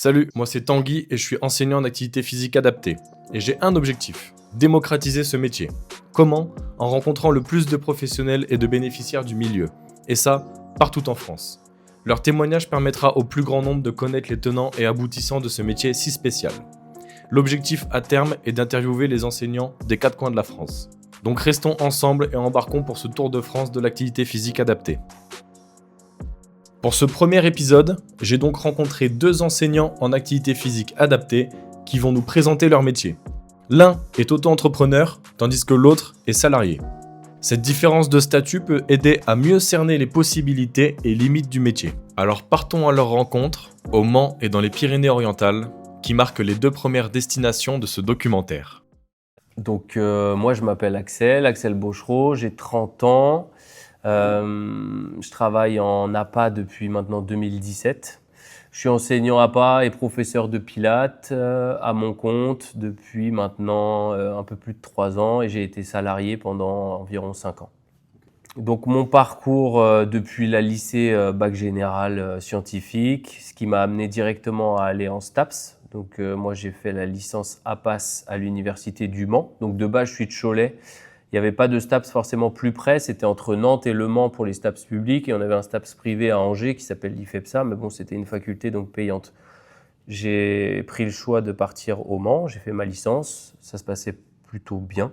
Salut, moi c'est Tanguy et je suis enseignant en activité physique adaptée. Et j'ai un objectif, démocratiser ce métier. Comment? En rencontrant le plus de professionnels et de bénéficiaires du milieu. Et ça, partout en France. Leur témoignage permettra au plus grand nombre de connaître les tenants et aboutissants de ce métier si spécial. L'objectif à terme est d'interviewer les enseignants des quatre coins de la France. Donc restons ensemble et embarquons pour ce tour de France de l'activité physique adaptée. Pour ce premier épisode, j'ai donc rencontré deux enseignants en activité physique adaptée qui vont nous présenter leur métier. L'un est auto-entrepreneur, tandis que l'autre est salarié. Cette différence de statut peut aider à mieux cerner les possibilités et limites du métier. Alors partons à leur rencontre, au Mans et dans les Pyrénées-Orientales, qui marquent les deux premières destinations de ce documentaire. Donc moi je m'appelle Axel Bochereau, j'ai 30 ans, je travaille en APA depuis maintenant 2017. Je suis enseignant APA et professeur de pilates à mon compte depuis maintenant un peu plus de 3 ans et j'ai été salarié pendant environ 5 ans. Donc mon parcours depuis la lycée bac général scientifique, ce qui m'a amené directement à aller en STAPS. Donc moi j'ai fait la licence APAS à l'université du Mans. Donc de base je suis de Cholet. Il n'y avait pas de STAPS forcément plus près, c'était entre Nantes et Le Mans pour les STAPS publics et on avait un STAPS privé à Angers qui s'appelle l'IFEPSA, mais bon c'était une faculté donc payante. J'ai pris le choix de partir au Mans, j'ai fait ma licence, ça se passait plutôt bien.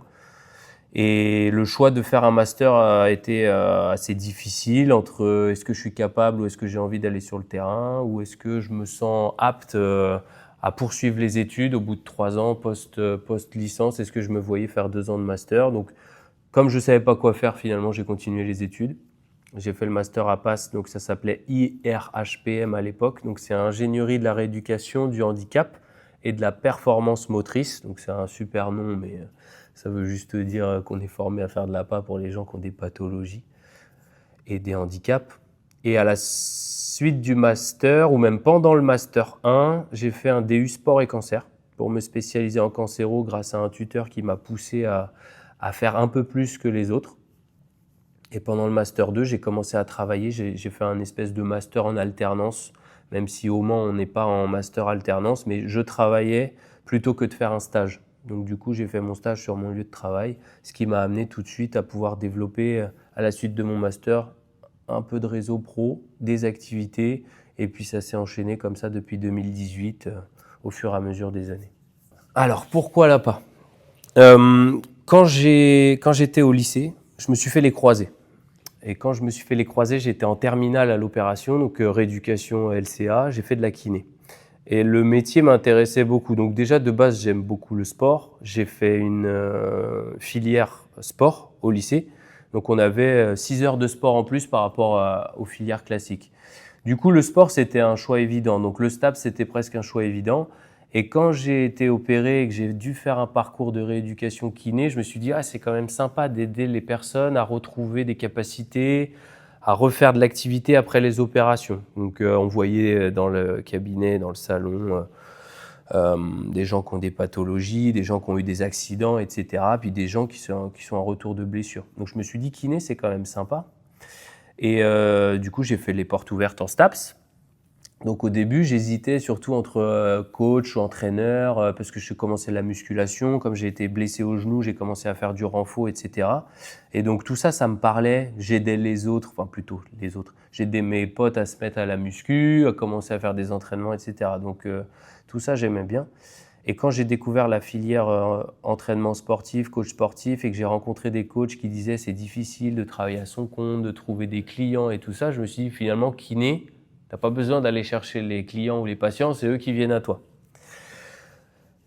Et le choix de faire un master a été assez difficile entre est-ce que je suis capable ou est-ce que j'ai envie d'aller sur le terrain ou est-ce que je me sens apte à poursuivre les études au bout de 3 ans post-licence. Est-ce que je me voyais faire 2 ans de master? Donc, comme je ne savais pas quoi faire, finalement, j'ai continué les études. J'ai fait le master à PAS, donc ça s'appelait IRHPM à l'époque. Donc, c'est ingénierie de la rééducation, du handicap et de la performance motrice. Donc, c'est un super nom, mais ça veut juste dire qu'on est formé à faire de l'APA pour les gens qui ont des pathologies et des handicaps. Et à la suite du master, ou même pendant le master 1, j'ai fait un DU sport et cancer pour me spécialiser en cancéro grâce à un tuteur qui m'a poussé à faire un peu plus que les autres. Et pendant le master 2, j'ai commencé à travailler. J'ai fait un espèce de master en alternance, même si au Mans, on n'est pas en master alternance, mais je travaillais plutôt que de faire un stage. Donc du coup, j'ai fait mon stage sur mon lieu de travail, ce qui m'a amené tout de suite à pouvoir développer, à la suite de mon master, un peu de réseau pro, des activités, et puis ça s'est enchaîné comme ça depuis 2018, au fur et à mesure des années. Alors, pourquoi l'APA ? Quand j'étais au lycée, je me suis fait les croisés. Et quand je me suis fait les croisés, j'étais en terminale à l'opération, donc rééducation LCA, j'ai fait de la kiné. Et le métier m'intéressait beaucoup. Donc déjà, de base, j'aime beaucoup le sport. J'ai fait une filière sport au lycée. Donc on avait 6 heures de sport en plus par rapport aux filières classiques. Du coup, le sport, c'était un choix évident. Donc le STAPS, c'était presque un choix évident. Et quand j'ai été opéré et que j'ai dû faire un parcours de rééducation kiné, je me suis dit, c'est quand même sympa d'aider les personnes à retrouver des capacités, à refaire de l'activité après les opérations. Donc on voyait dans le cabinet, dans le salon, des gens qui ont des pathologies, des gens qui ont eu des accidents, etc. Puis des gens qui sont en retour de blessures. Donc je me suis dit, kiné, c'est quand même sympa. Et du coup, j'ai fait les portes ouvertes en STAPS. Donc au début, j'hésitais surtout entre coach ou entraîneur parce que je commençais la musculation. Comme j'ai été blessé au genou, j'ai commencé à faire du renfort, etc. Et donc tout ça, ça me parlait. J'aidais les autres, enfin plutôt les autres. J'aidais mes potes à se mettre à la muscu, à commencer à faire des entraînements, etc. Donc tout ça, j'aimais bien. Et quand j'ai découvert la filière entraînement sportif, coach sportif, et que j'ai rencontré des coachs qui disaient c'est difficile de travailler à son compte, de trouver des clients et tout ça, je me suis dit finalement kiné, t'as pas besoin d'aller chercher les clients ou les patients, c'est eux qui viennent à toi.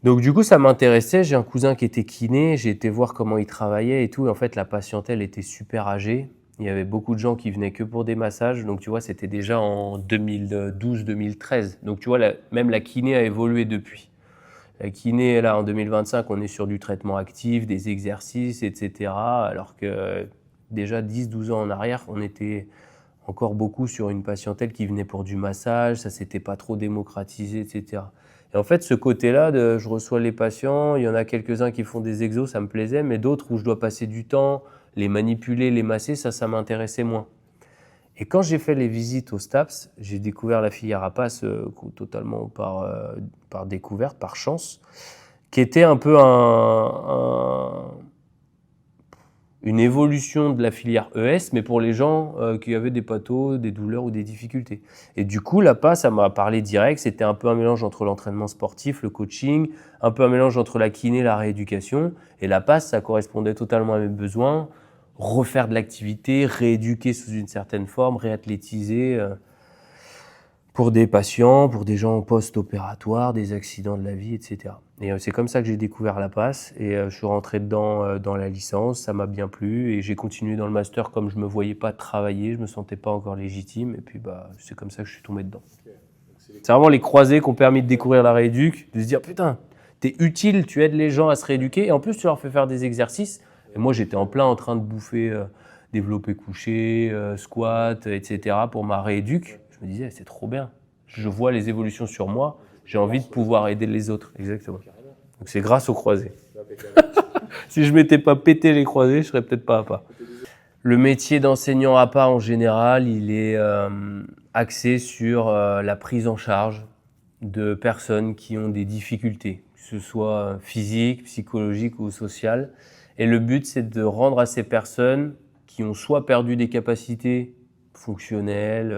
Donc du coup ça m'intéressait, j'ai un cousin qui était kiné, j'ai été voir comment il travaillait et tout, et en fait la patientèle était super âgée. Il y avait beaucoup de gens qui venaient que pour des massages, donc tu vois c'était déjà en 2012-2013, donc tu vois même la kiné a évolué depuis. La kiné, là, en 2025, on est sur du traitement actif, des exercices, etc. Alors que déjà 10-12 ans en arrière, on était encore beaucoup sur une patientèle qui venait pour du massage, ça s'était pas trop démocratisé, etc. Et en fait, ce côté-là, je reçois les patients, il y en a quelques-uns qui font des exos, ça me plaisait, mais d'autres où je dois passer du temps, les manipuler, les masser, ça m'intéressait moins. Et quand j'ai fait les visites au STAPS, j'ai découvert la filière APA totalement par découverte, par chance, qui était un peu une évolution de la filière ES, mais pour les gens qui avaient des pathos, des douleurs ou des difficultés. Et du coup, l'APA, ça m'a parlé direct. C'était un peu un mélange entre l'entraînement sportif, le coaching, un peu un mélange entre la kiné et la rééducation. Et l'APA, ça correspondait totalement à mes besoins. Refaire de l'activité, rééduquer sous une certaine forme, réathlétiser pour des patients, pour des gens post-opératoires, des accidents de la vie, etc. Et c'est comme ça que j'ai découvert la passe et je suis rentré dedans dans la licence, ça m'a bien plu et j'ai continué dans le master comme je me voyais pas travailler, je me sentais pas encore légitime et puis c'est comme ça que je suis tombé dedans. C'est vraiment les croisés qui ont permis de découvrir la rééduque, de se dire putain, t'es utile, tu aides les gens à se rééduquer et en plus tu leur fais faire des exercices. Et moi j'étais en plein en train de bouffer développé couché, squat, etc. pour ma rééduque. Je me disais c'est trop bien, je vois les évolutions sur moi, j'ai envie de pouvoir aider les autres. Exactement. Donc c'est grâce aux croisés. Si je m'étais pas pété les croisés, je serais peut-être pas APA. Le métier d'enseignant APA en général, il est axé sur la prise en charge de personnes qui ont des difficultés, que ce soit physiques, psychologiques ou sociales. Et le but, c'est de rendre à ces personnes qui ont soit perdu des capacités fonctionnelles,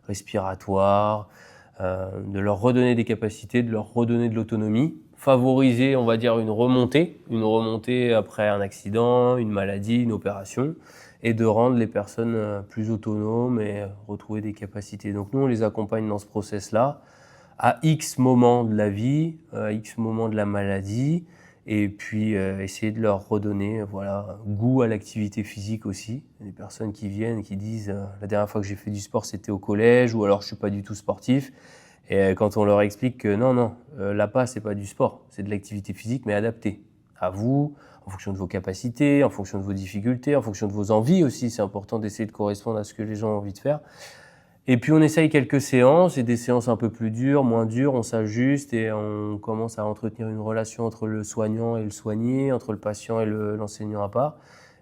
respiratoires, de leur redonner des capacités, de leur redonner de l'autonomie, favoriser, on va dire, une remontée après un accident, une maladie, une opération, et de rendre les personnes plus autonomes et retrouver des capacités. Donc nous, on les accompagne dans ce process-là, à X moments de la vie, à X moments de la maladie, et puis essayer de leur redonner goût à l'activité physique aussi. Il y a des personnes qui viennent et qui disent la dernière fois que j'ai fait du sport c'était au collège ou alors je suis pas du tout sportif. Et quand on leur explique que non, l'APA c'est pas du sport, c'est de l'activité physique mais adaptée à vous, en fonction de vos capacités, en fonction de vos difficultés, en fonction de vos envies aussi. C'est important d'essayer de correspondre à ce que les gens ont envie de faire. Et puis on essaye quelques séances, et des séances un peu plus dures, moins dures, on s'ajuste et on commence à entretenir une relation entre le soignant et le soigné, entre le patient et l'enseignant APA.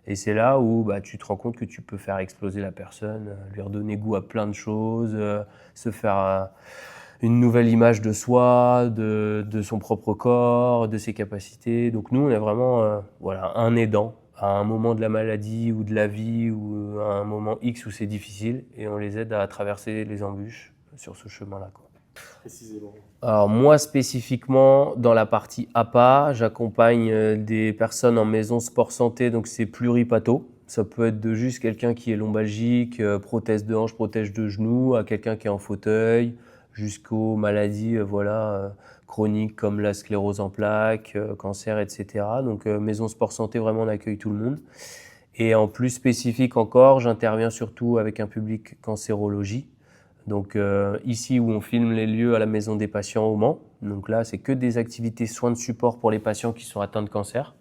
Et c'est là où tu te rends compte que tu peux faire exploser la personne, lui redonner goût à plein de choses, se faire une nouvelle image de soi, de son propre corps, de ses capacités. Donc nous, on est vraiment un aidant à un moment de la maladie ou de la vie ou à un moment X où c'est difficile et on les aide à traverser les embûches sur ce chemin-là. Précisément. Alors moi spécifiquement dans la partie APA, j'accompagne des personnes en maison sport santé, donc c'est pluripatho. Ça peut être de juste quelqu'un qui est lombalgique, prothèse de hanche, prothèse de genou, à quelqu'un qui est en fauteuil, jusqu'aux maladies chroniques comme la sclérose en plaques, cancer, etc. Donc maison sport santé, vraiment on accueille tout le monde. Et en plus spécifique encore, j'interviens surtout avec un public cancérologie. Donc ici où on filme les lieux à la maison des patients au Mans. Donc là, c'est que des activités soins de support pour les patients qui sont atteints de cancer.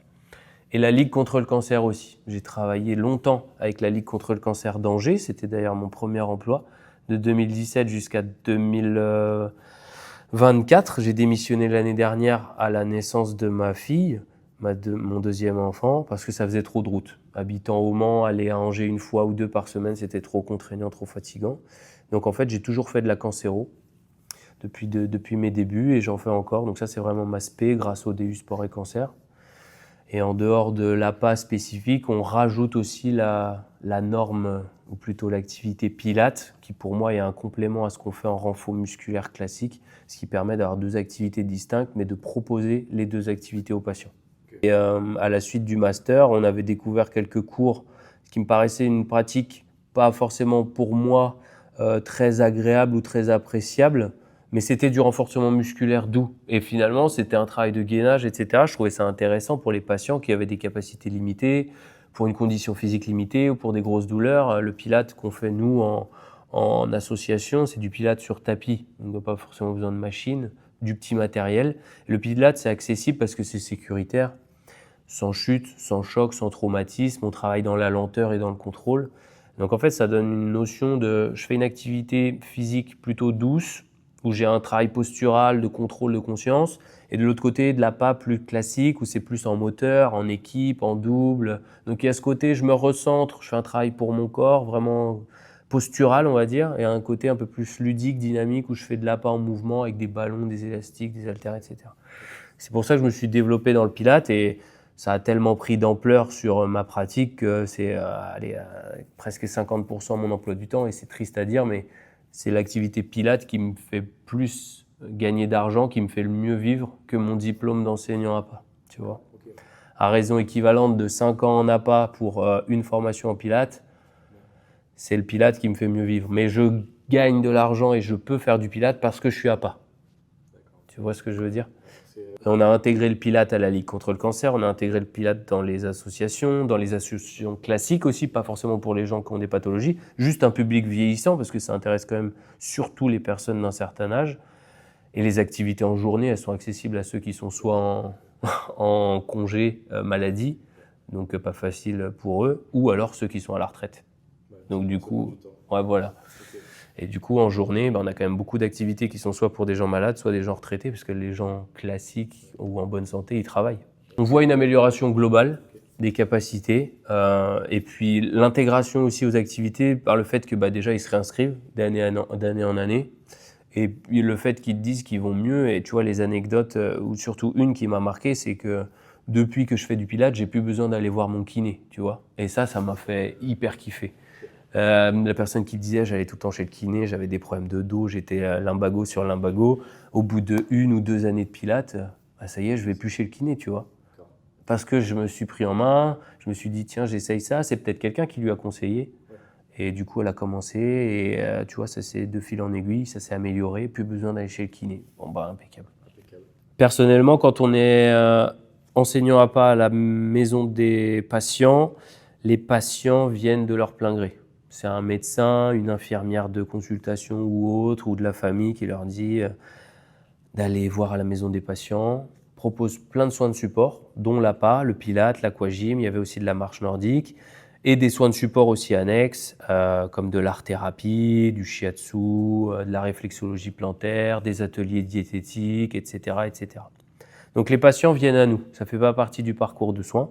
Et la Ligue contre le cancer aussi. J'ai travaillé longtemps avec la Ligue contre le cancer d'Angers. C'était d'ailleurs mon premier emploi de 2017 jusqu'à 2024. J'ai démissionné l'année dernière à la naissance de ma fille, mon deuxième enfant, parce que ça faisait trop de route. Habitant au Mans, aller à Angers une fois ou deux par semaine, c'était trop contraignant, trop fatigant. Donc en fait, j'ai toujours fait de la cancéro depuis mes débuts et j'en fais encore. Donc ça, c'est vraiment ma spé grâce au DU Sport et Cancer. Et en dehors de l'APA spécifique, on rajoute aussi la norme, ou plutôt l'activité Pilates, qui pour moi est un complément à ce qu'on fait en renfort musculaire classique, ce qui permet d'avoir deux activités distinctes, mais de proposer les deux activités aux patients. Et à la suite du master, on avait découvert quelques cours, ce qui me paraissait une pratique pas forcément pour moi très agréable ou très appréciable, mais c'était du renforcement musculaire doux. Et finalement, c'était un travail de gainage, etc. Je trouvais ça intéressant pour les patients qui avaient des capacités limitées, pour une condition physique limitée ou pour des grosses douleurs. Le pilate qu'on fait nous en association, c'est du pilate sur tapis. On n'a pas forcément besoin de machine, du petit matériel. Le pilate, c'est accessible parce que c'est sécuritaire, sans chute, sans choc, sans traumatisme. On travaille dans la lenteur et dans le contrôle. Donc en fait, ça donne une notion de... Je fais une activité physique plutôt douce, où j'ai un travail postural de contrôle de conscience, et de l'autre côté, de l'APA plus classique, où c'est plus en moteur, en équipe, en double. Donc il y a ce côté, je me recentre, je fais un travail pour mon corps, vraiment postural, on va dire, et un côté un peu plus ludique, dynamique, où je fais de l'APA en mouvement avec des ballons, des élastiques, des haltères, etc. C'est pour ça que je me suis développé dans le Pilates et ça a tellement pris d'ampleur sur ma pratique que c'est presque 50% de mon emploi du temps, et c'est triste à dire, mais c'est l'activité Pilates qui me fait plus gagner d'argent, qui me fait le mieux vivre que mon diplôme d'enseignant APA, tu vois. Okay. À raison équivalente de 5 ans en APA pour une formation en Pilates, c'est le Pilates qui me fait mieux vivre. Mais je gagne de l'argent et je peux faire du Pilates parce que je suis APA. Tu vois ce que je veux dire ? On a intégré le Pilates à la Ligue contre le cancer, on a intégré le Pilates dans les associations classiques aussi, pas forcément pour les gens qui ont des pathologies, juste un public vieillissant parce que ça intéresse quand même surtout les personnes d'un certain âge. Et les activités en journée, elles sont accessibles à ceux qui sont soit en congé maladie, donc pas facile pour eux, ou alors ceux qui sont à la retraite. Donc du coup, ouais, voilà. Et du coup, en journée, on a quand même beaucoup d'activités qui sont soit pour des gens malades, soit des gens retraités, parce que les gens classiques ou en bonne santé, ils travaillent. On voit une amélioration globale des capacités et puis l'intégration aussi aux activités par le fait que déjà, ils se réinscrivent d'année en année. Et puis le fait qu'ils te disent qu'ils vont mieux. Et tu vois, les anecdotes, ou surtout une qui m'a marqué, c'est que depuis que je fais du Pilates, j'ai plus besoin d'aller voir mon kiné, tu vois. Et ça m'a fait hyper kiffer. La personne qui disait j'allais tout le temps chez le kiné, j'avais des problèmes de dos, j'étais lumbago sur lumbago. Au bout de 1 ou 2 années de Pilates, ça y est, je vais plus chez le kiné, tu vois. Parce que je me suis pris en main, je me suis dit tiens, j'essaye ça, c'est peut-être quelqu'un qui lui a conseillé. Et du coup, elle a commencé et tu vois, ça s'est de fil en aiguille, ça s'est amélioré, plus besoin d'aller chez le kiné. Impeccable. Personnellement, quand on est enseignant APA à la maison des patients, les patients viennent de leur plein gré. C'est un médecin, une infirmière de consultation ou autre, ou de la famille qui leur dit d'aller voir à la maison des patients, propose plein de soins de support, dont l'APA, le Pilates, l'aquagym, il y avait aussi de la marche nordique, et des soins de support aussi annexes, comme de l'art-thérapie, du shiatsu, de la réflexologie plantaire, des ateliers diététiques, etc., etc. Donc les patients viennent à nous, ça ne fait pas partie du parcours de soins.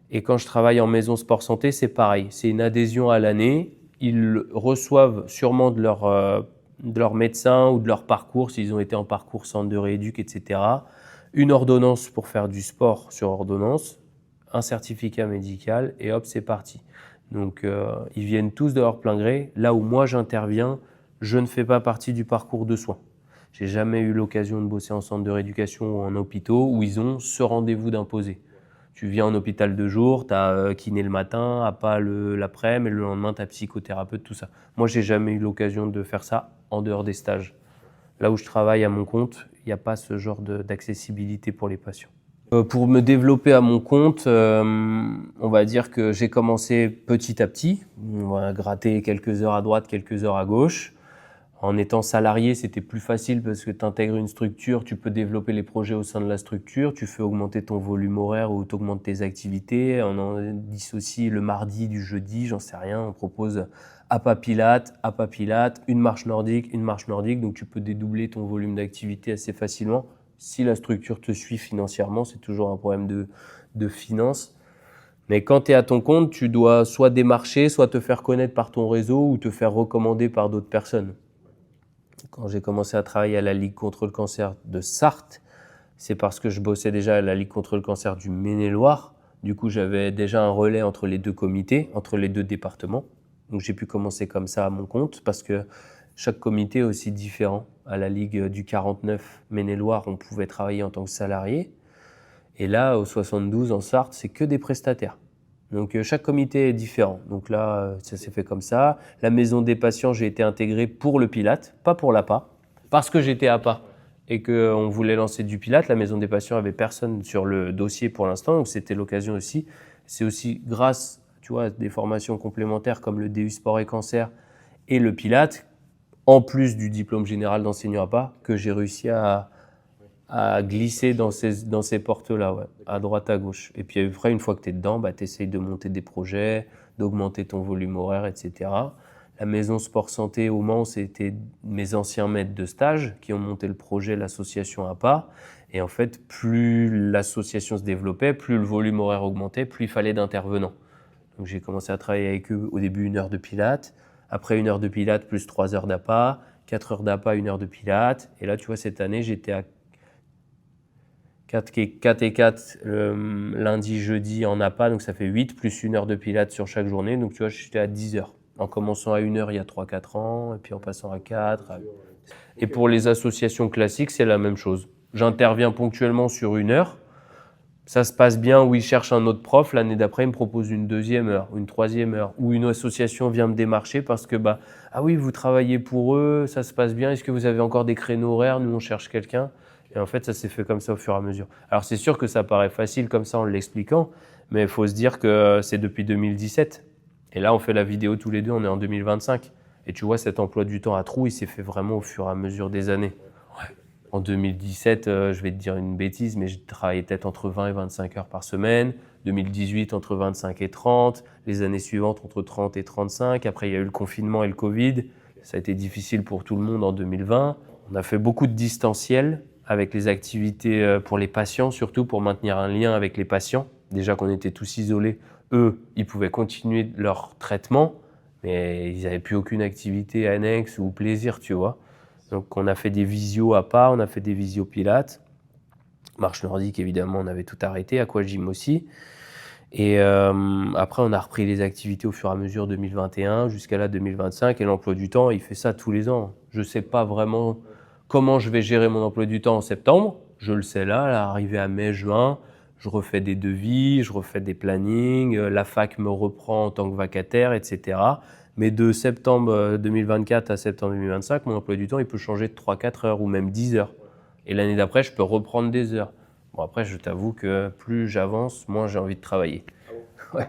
Et quand je travaille en maison sport santé, c'est pareil. C'est une adhésion à l'année. Ils reçoivent sûrement de leur médecin ou de leur parcours, s'ils ont été en parcours centre de rééduc, etc. Une ordonnance pour faire du sport sur ordonnance, un certificat médical et hop, c'est parti. Donc ils viennent tous de leur plein gré. Là où moi j'interviens, je ne fais pas partie du parcours de soins. J'ai jamais eu l'occasion de bosser en centre de rééducation ou en hôpitaux où ils ont ce rendez-vous d'imposer. Tu viens en hôpital de jour, tu as kiné le matin, APA l'après-midi, et le lendemain, tu as psychothérapeute, tout ça. Moi, j'ai jamais eu l'occasion de faire ça en dehors des stages. Là où je travaille à mon compte, il n'y a pas ce genre d'accessibilité pour les patients. Pour me développer à mon compte, on va dire que j'ai commencé petit à petit. On va gratter quelques heures à droite, quelques heures à gauche. En étant salarié, c'était plus facile parce que tu intègres une structure, tu peux développer les projets au sein de la structure, tu fais augmenter ton volume horaire ou tu augmentes tes activités. On en dissocie le mardi du jeudi, j'en sais rien. On propose APA Pilates, une marche nordique, donc tu peux dédoubler ton volume d'activité assez facilement. Si la structure te suit financièrement, c'est toujours un problème de finance. Mais quand tu es à ton compte, tu dois soit démarcher, soit te faire connaître par ton réseau ou te faire recommander par d'autres personnes. Quand j'ai commencé à travailler à la Ligue contre le cancer de Sarthe, c'est parce que je bossais déjà à la Ligue contre le cancer du Maine-et-Loire. Du coup, j'avais déjà un relais entre les deux comités, entre les deux départements. Donc, j'ai pu commencer comme ça à mon compte parce que chaque comité est aussi différent. À la Ligue du 49 Maine-et-Loire, on pouvait travailler en tant que salarié. Et là, au 72 en Sarthe, c'est que des prestataires. Donc chaque comité est différent. Donc là, ça s'est fait comme ça. La maison des patients, j'ai été intégré pour le Pilates, pas pour l'APA, parce que j'étais APA et qu'on voulait lancer du Pilates. La maison des patients avait personne sur le dossier pour l'instant, donc c'était l'occasion aussi. C'est aussi grâce, tu vois, à des formations complémentaires comme le DU Sport et Cancer et le Pilates, en plus du diplôme général d'enseignant APA, que j'ai réussi à glisser dans ces portes-là, ouais, à droite, à gauche. Et puis après, une fois que tu es dedans, tu essayes de monter des projets, d'augmenter ton volume horaire, etc. La maison sport santé au Mans, c'était mes anciens maîtres de stage qui ont monté le projet, l'association APA. Et en fait, plus l'association se développait, plus le volume horaire augmentait, plus il fallait d'intervenants. Donc j'ai commencé à travailler avec eux au début 1 heure de Pilates. Après 1 heure de pilates plus 3 heures d'appât, 4 heures d'appât, 1 heure de pilates. Et là, tu vois, cette année, j'étais à 4 et 4 lundi, jeudi en appât, donc ça fait 8 plus 1 heure de pilates sur chaque journée. Donc tu vois, j'étais à 10 heures. En commençant à 1 heure il y a 3-4 ans, et puis en passant à 4. Et pour les associations classiques, c'est la même chose. J'interviens ponctuellement sur 1 heure. Ça se passe bien où ils cherchent un autre prof. L'année d'après, ils me proposent une 2e heure, une 3e heure, ou une association vient me démarcher parce que, ah oui, vous travaillez pour eux, ça se passe bien. Est-ce que vous avez encore des créneaux horaires? Nous, on cherche quelqu'un. Et en fait, ça s'est fait comme ça au fur et à mesure. Alors, c'est sûr que ça paraît facile comme ça en l'expliquant, mais il faut se dire que c'est depuis 2017. Et là, on fait la vidéo tous les deux, on est en 2025. Et tu vois, cet emploi du temps à trous, il s'est fait vraiment au fur et à mesure des années. En 2017, je vais te dire une bêtise, mais je travaillais peut-être entre 20 et 25 heures par semaine. 2018, entre 25 et 30. Les années suivantes, entre 30 et 35. Après, il y a eu le confinement et le Covid. Ça a été difficile pour tout le monde en 2020. On a fait beaucoup de distanciel avec les activités pour les patients, surtout pour maintenir un lien avec les patients. Déjà qu'on était tous isolés, eux, ils pouvaient continuer leur traitement, mais ils n'avaient plus aucune activité annexe ou plaisir, tu vois. Donc on a fait des visios à pas, on a fait des visios pilates. Marche nordique, évidemment, on avait tout arrêté, aquagym aussi. Et après, on a repris les activités au fur et à mesure 2021 jusqu'à là 2025. Et l'emploi du temps, il fait ça tous les ans. Je ne sais pas vraiment comment je vais gérer mon emploi du temps en septembre. Je le sais là, arrivé à mai, juin, je refais des devis, je refais des plannings. La fac me reprend en tant que vacataire, etc. Mais de septembre 2024 à septembre 2025, mon emploi du temps, il peut changer de 3-4 heures ou même 10 heures. Et l'année d'après, je peux reprendre des heures. Bon, après, je t'avoue que plus j'avance, moins j'ai envie de travailler. Ouais.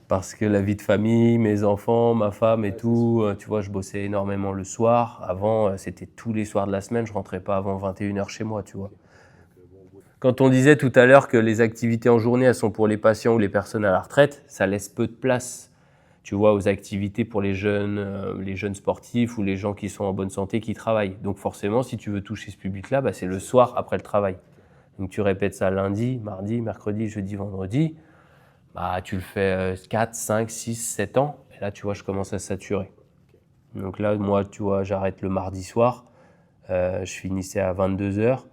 Parce que la vie de famille, mes enfants, ma femme et tout, tu vois, je bossais énormément le soir. Avant, c'était tous les soirs de la semaine, je rentrais pas avant 21 heures chez moi, tu vois. Quand on disait tout à l'heure que les activités en journée, elles sont pour les patients ou les personnes à la retraite, ça laisse peu de place, tu vois, aux activités pour les jeunes sportifs ou les gens qui sont en bonne santé, qui travaillent. Donc forcément, si tu veux toucher ce public-là, c'est le soir après le travail. Donc tu répètes ça lundi, mardi, mercredi, jeudi, vendredi. Tu le fais 4, 5, 6, 7 ans. Et là, tu vois, je commence à saturer. Donc là, moi, tu vois, j'arrête le mardi soir. Je finissais à 22 heures.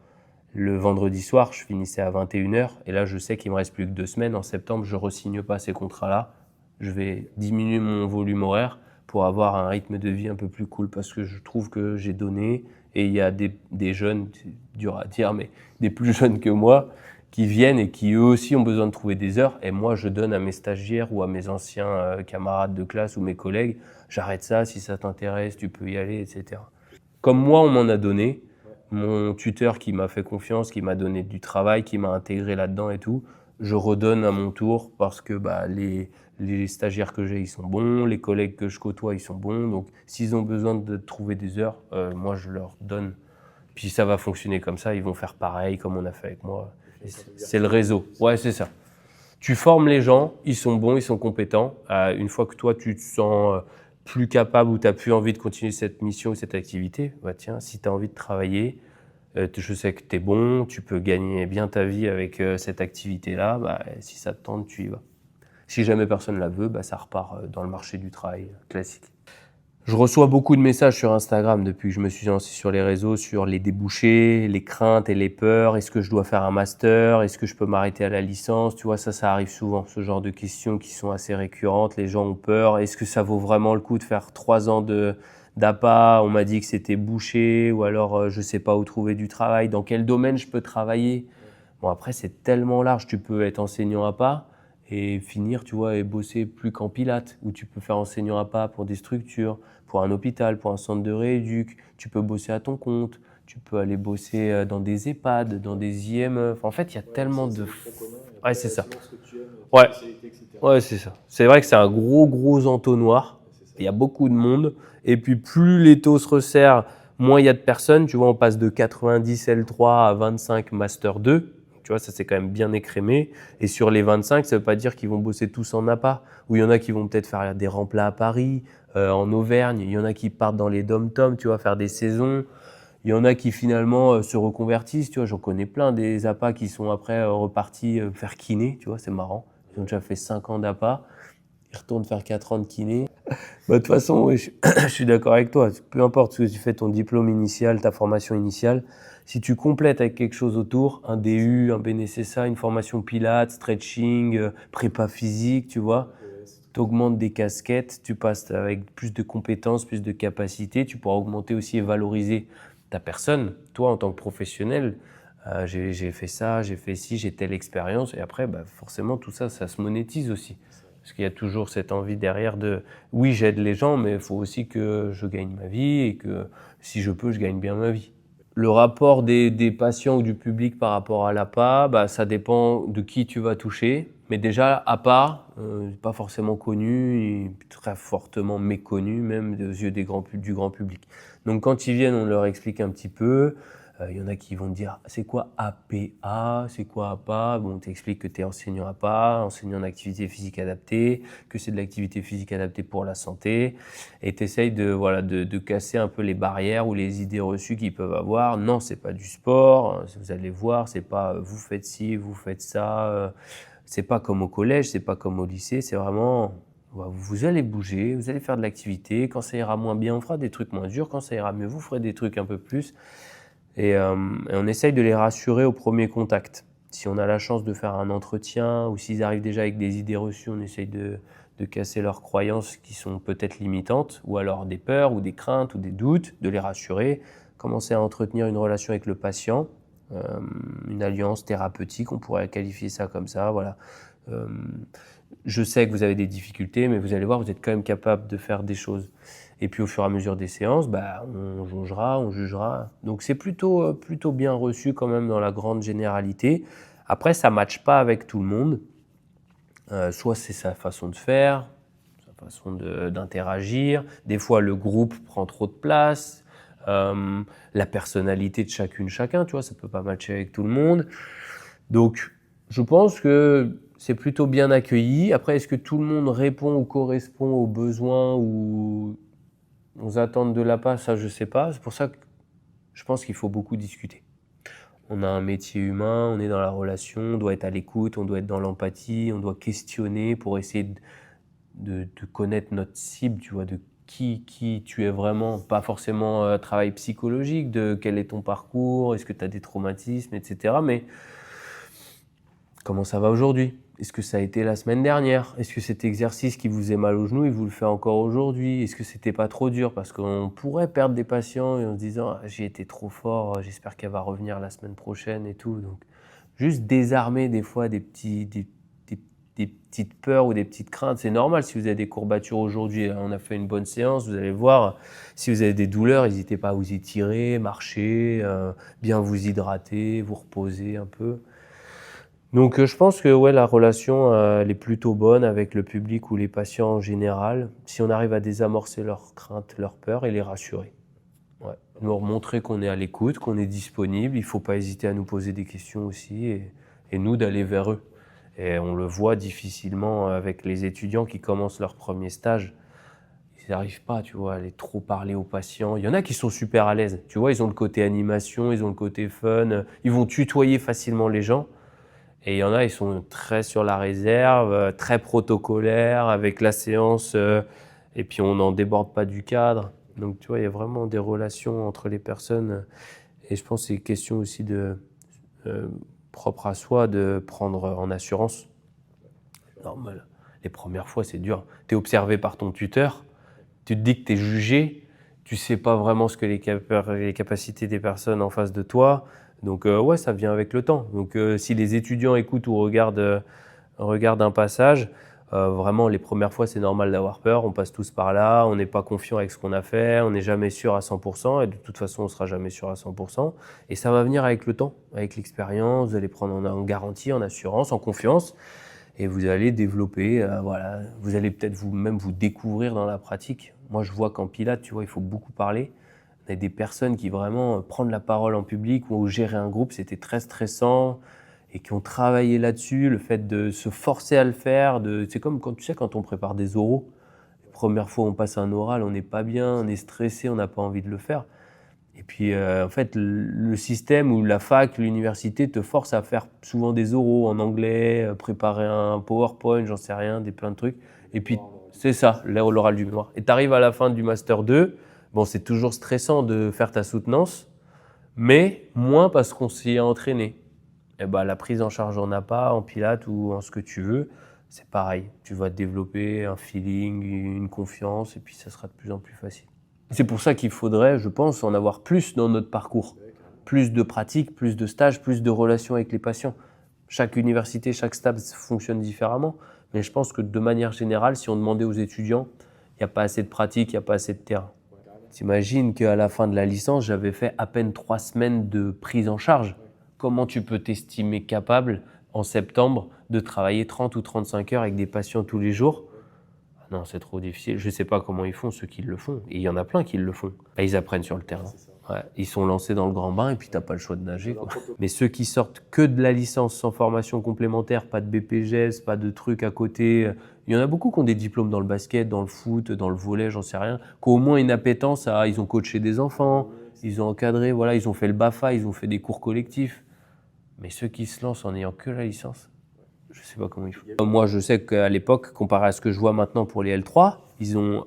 Le vendredi soir, je finissais à 21 heures. Et là, je sais qu'il me reste plus que 2 semaines. En septembre, je ne re-signe pas ces contrats-là. Je vais diminuer mon volume horaire pour avoir un rythme de vie un peu plus cool parce que je trouve que j'ai donné. Et il y a des jeunes, dur à dire, mais des plus jeunes que moi, qui viennent et qui eux aussi ont besoin de trouver des heures. Et moi, je donne à mes stagiaires ou à mes anciens camarades de classe ou mes collègues, j'arrête ça, si ça t'intéresse, tu peux y aller, etc. Comme moi, on m'en a donné, mon tuteur qui m'a fait confiance, qui m'a donné du travail, qui m'a intégré là-dedans et tout, je redonne à mon tour parce que les stagiaires que j'ai, ils sont bons, les collègues que je côtoie, ils sont bons. Donc, s'ils ont besoin de trouver des heures, moi, je leur donne. Puis ça va fonctionner comme ça, ils vont faire pareil comme on a fait avec moi. C'est le réseau. Ouais, c'est ça. Tu formes les gens, ils sont bons, ils sont compétents. Une fois que toi, tu te sens plus capable ou tu n'as plus envie de continuer cette mission ou cette activité, tiens, si tu as envie de travailler, je sais que tu es bon, tu peux gagner bien ta vie avec cette activité-là, si ça te tente, tu y vas. Si jamais personne ne la veut, ça repart dans le marché du travail classique. Je reçois beaucoup de messages sur Instagram depuis que je me suis lancé sur les réseaux, sur les débouchés, les craintes et les peurs. Est-ce que je dois faire un master? Est-ce que je peux m'arrêter à la licence? Tu vois, ça arrive souvent, ce genre de questions qui sont assez récurrentes. Les gens ont peur. Est-ce que ça vaut vraiment le coup de faire 3 ans d'APA? On m'a dit que c'était bouché, ou alors je ne sais pas où trouver du travail. Dans quel domaine je peux travailler? Bon, après, c'est tellement large. Tu peux être enseignant APA et finir, tu vois, et bosser plus qu'en pilates, ou tu peux faire enseignant APA pour des structures, pour un hôpital, pour un centre de rééduc, tu peux bosser à ton compte, tu peux aller bosser dans des EHPAD, dans des IME. En fait, il y a tellement de... Ouais, c'est ça. Ouais, ouais, c'est ça. C'est vrai que c'est un gros entonnoir. Il y a beaucoup de monde. Et puis, plus les taux se resserrent, moins il y a de personnes. Tu vois, on passe de 90 L3 à 25 Master 2. Tu vois, ça c'est quand même bien écrémé. Et sur les 25, ça ne veut pas dire qu'ils vont bosser tous en APA. Ou il y en a qui vont peut-être faire des remplats à Paris, en Auvergne. Il y en a qui partent dans les dom-toms, tu vois, faire des saisons. Il y en a qui finalement se reconvertissent. Tu vois, j'en connais plein des APA qui sont après repartis faire kiné. Tu vois, c'est marrant. Ils ont déjà fait 5 ans d'APA. il retourne faire 4 ans de kiné. De toute façon, oui, je suis d'accord avec toi. Peu importe ce que tu fais, ton diplôme initial, ta formation initiale, si tu complètes avec quelque chose autour, un DU, un BNSSA, une formation pilates, stretching, prépa physique, tu vois, tu augmentes des casquettes, tu passes avec plus de compétences, plus de capacités, tu pourras augmenter aussi et valoriser ta personne, toi en tant que professionnel. J'ai fait ça, j'ai fait ci, j'ai telle expérience. Et après, forcément, tout ça, ça se monétise aussi. Parce qu'il y a toujours cette envie derrière de, oui, j'aide les gens, mais il faut aussi que je gagne ma vie et que si je peux, je gagne bien ma vie. Le rapport des patients ou du public par rapport à l'APA, ça dépend de qui tu vas toucher. Mais déjà, APA, pas forcément connu, et très fortement méconnu, même aux yeux du grand public. Donc quand ils viennent, on leur explique un petit peu. Il y en a qui vont te dire, c'est quoi APA, c'est quoi APA? Bon, on t'explique que tu es enseignant APA, enseignant d'activité physique adaptée, que c'est de l'activité physique adaptée pour la santé. Et tu essayes de casser un peu les barrières ou les idées reçues qu'ils peuvent avoir. Non, c'est pas du sport, vous allez voir, c'est pas vous faites ci, vous faites ça. C'est pas comme au collège, c'est pas comme au lycée, c'est vraiment vous allez bouger, vous allez faire de l'activité. Quand ça ira moins bien, on fera des trucs moins durs. Quand ça ira mieux, vous ferez des trucs un peu plus. Et on essaye de les rassurer au premier contact. Si on a la chance de faire un entretien ou s'ils arrivent déjà avec des idées reçues, on essaye de casser leurs croyances qui sont peut-être limitantes, ou alors des peurs ou des craintes ou des doutes, de les rassurer, commencer à entretenir une relation avec le patient, une alliance thérapeutique, on pourrait qualifier ça comme ça. Voilà. Je sais que vous avez des difficultés, mais vous allez voir, vous êtes quand même capable de faire des choses. Et puis au fur et à mesure des séances, on jaugera, on jugera. Donc c'est plutôt bien reçu quand même dans la grande généralité. Après, ça ne matche pas avec tout le monde. Soit c'est sa façon de faire, sa façon d'interagir. Des fois, le groupe prend trop de place. La personnalité de chacun, tu vois, ça ne peut pas matcher avec tout le monde. Donc, je pense que c'est plutôt bien accueilli. Après, est-ce que tout le monde répond ou correspond aux besoins ou aux attentes de l'APA? Ça, je ne sais pas. C'est pour ça que je pense qu'il faut beaucoup discuter. On a un métier humain, on est dans la relation, on doit être à l'écoute, on doit être dans l'empathie, on doit questionner pour essayer de connaître notre cible, tu vois, de qui tu es vraiment. Pas forcément un travail psychologique, de quel est ton parcours, est-ce que tu as des traumatismes, etc. Mais comment ça va aujourd'hui? Est-ce que ça a été la semaine dernière? Est-ce que cet exercice qui vous faisait mal au genou, il vous le fait encore aujourd'hui? Est-ce que c'était pas trop dur? Parce qu'on pourrait perdre des patients en se disant j'ai été trop fort, j'espère qu'elle va revenir la semaine prochaine et tout. Donc, juste désarmer des fois des petites peurs ou des petites craintes. C'est normal si vous avez des courbatures aujourd'hui. On a fait une bonne séance, vous allez voir. Si vous avez des douleurs, n'hésitez pas à vous étirer, marcher, bien vous hydrater, vous reposer un peu. Donc je pense que la relation elle est plutôt bonne avec le public ou les patients en général, si on arrive à désamorcer leurs craintes, leurs peurs et les rassurer. Ouais. Leur montrer qu'on est à l'écoute, qu'on est disponible, il ne faut pas hésiter à nous poser des questions aussi et nous d'aller vers eux. Et on le voit difficilement avec les étudiants qui commencent leur premier stage. Ils n'arrivent pas, tu vois, à aller trop parler aux patients. Il y en a qui sont super à l'aise, tu vois, ils ont le côté animation, ils ont le côté fun, ils vont tutoyer facilement les gens. Et il y en a, ils sont très sur la réserve, très protocolaires avec la séance, et puis on n'en déborde pas du cadre. Donc tu vois, il y a vraiment des relations entre les personnes. Et je pense que c'est une question aussi propre à soi de prendre en assurance. Normal. Les premières fois, c'est dur. Tu es observé par ton tuteur, tu te dis que tu es jugé, tu ne sais pas vraiment ce que les capacités des personnes en face de toi. Donc ça vient avec le temps. Donc si les étudiants écoutent ou regardent un passage, vraiment les premières fois c'est normal d'avoir peur, on passe tous par là, on n'est pas confiant avec ce qu'on a fait, on n'est jamais sûr à 100% et de toute façon on ne sera jamais sûr à 100%. Et ça va venir avec le temps, avec l'expérience, vous allez prendre en garantie, en assurance, en confiance et vous allez développer, vous allez peut-être vous-même vous découvrir dans la pratique. Moi je vois qu'en Pilates, tu vois, il faut beaucoup parler. Il y a des personnes qui vraiment prendre la parole en public ou gérer un groupe, c'était très stressant et qui ont travaillé là-dessus, le fait de se forcer à le faire. C'est comme quand on prépare des oraux. La première fois on passe un oral, on n'est pas bien, on est stressé, on n'a pas envie de le faire. Et puis en fait, le système ou la fac, l'université te force à faire souvent des oraux en anglais, préparer un PowerPoint, j'en sais rien, plein de trucs. Et puis, c'est ça, l'oral du mémoire. Et tu arrives à la fin du Master 2, bon, c'est toujours stressant de faire ta soutenance, mais moins parce qu'on s'y est entraîné. Et ben, la prise en charge en APA, en pilates ou en ce que tu veux, c'est pareil. Tu vas développer un feeling, une confiance, et puis ça sera de plus en plus facile. C'est pour ça qu'il faudrait, je pense, en avoir plus dans notre parcours. Plus de pratiques, plus de stages, plus de relations avec les patients. Chaque université, chaque stade fonctionne différemment. Mais je pense que de manière générale, si on demandait aux étudiants, il n'y a pas assez de pratique, il n'y a pas assez de terrain. T'imagines qu'à la fin de la licence, j'avais fait à peine 3 semaines de prise en charge. Comment tu peux t'estimer capable, en septembre, de travailler 30 ou 35 heures avec des patients tous les jours? Non, c'est trop difficile. Je ne sais pas comment ils font, ceux qui le font. Et il y en a plein qui le font. Et ils apprennent sur le terrain. Ouais, ils sont lancés dans le grand bain et puis tu n'as pas le choix de nager, quoi. Mais ceux qui sortent que de la licence sans formation complémentaire, pas de BPGES, pas de trucs à côté, il y en a beaucoup qui ont des diplômes dans le basket, dans le foot, dans le volley, j'en sais rien, qui ont au moins une appétence à... Ils ont coaché des enfants, ils ont encadré, voilà, ils ont fait le BAFA, ils ont fait des cours collectifs. Mais ceux qui se lancent en ayant que la licence, je ne sais pas comment ils font. Moi, je sais qu'à l'époque, comparé à ce que je vois maintenant pour les L3, ils ont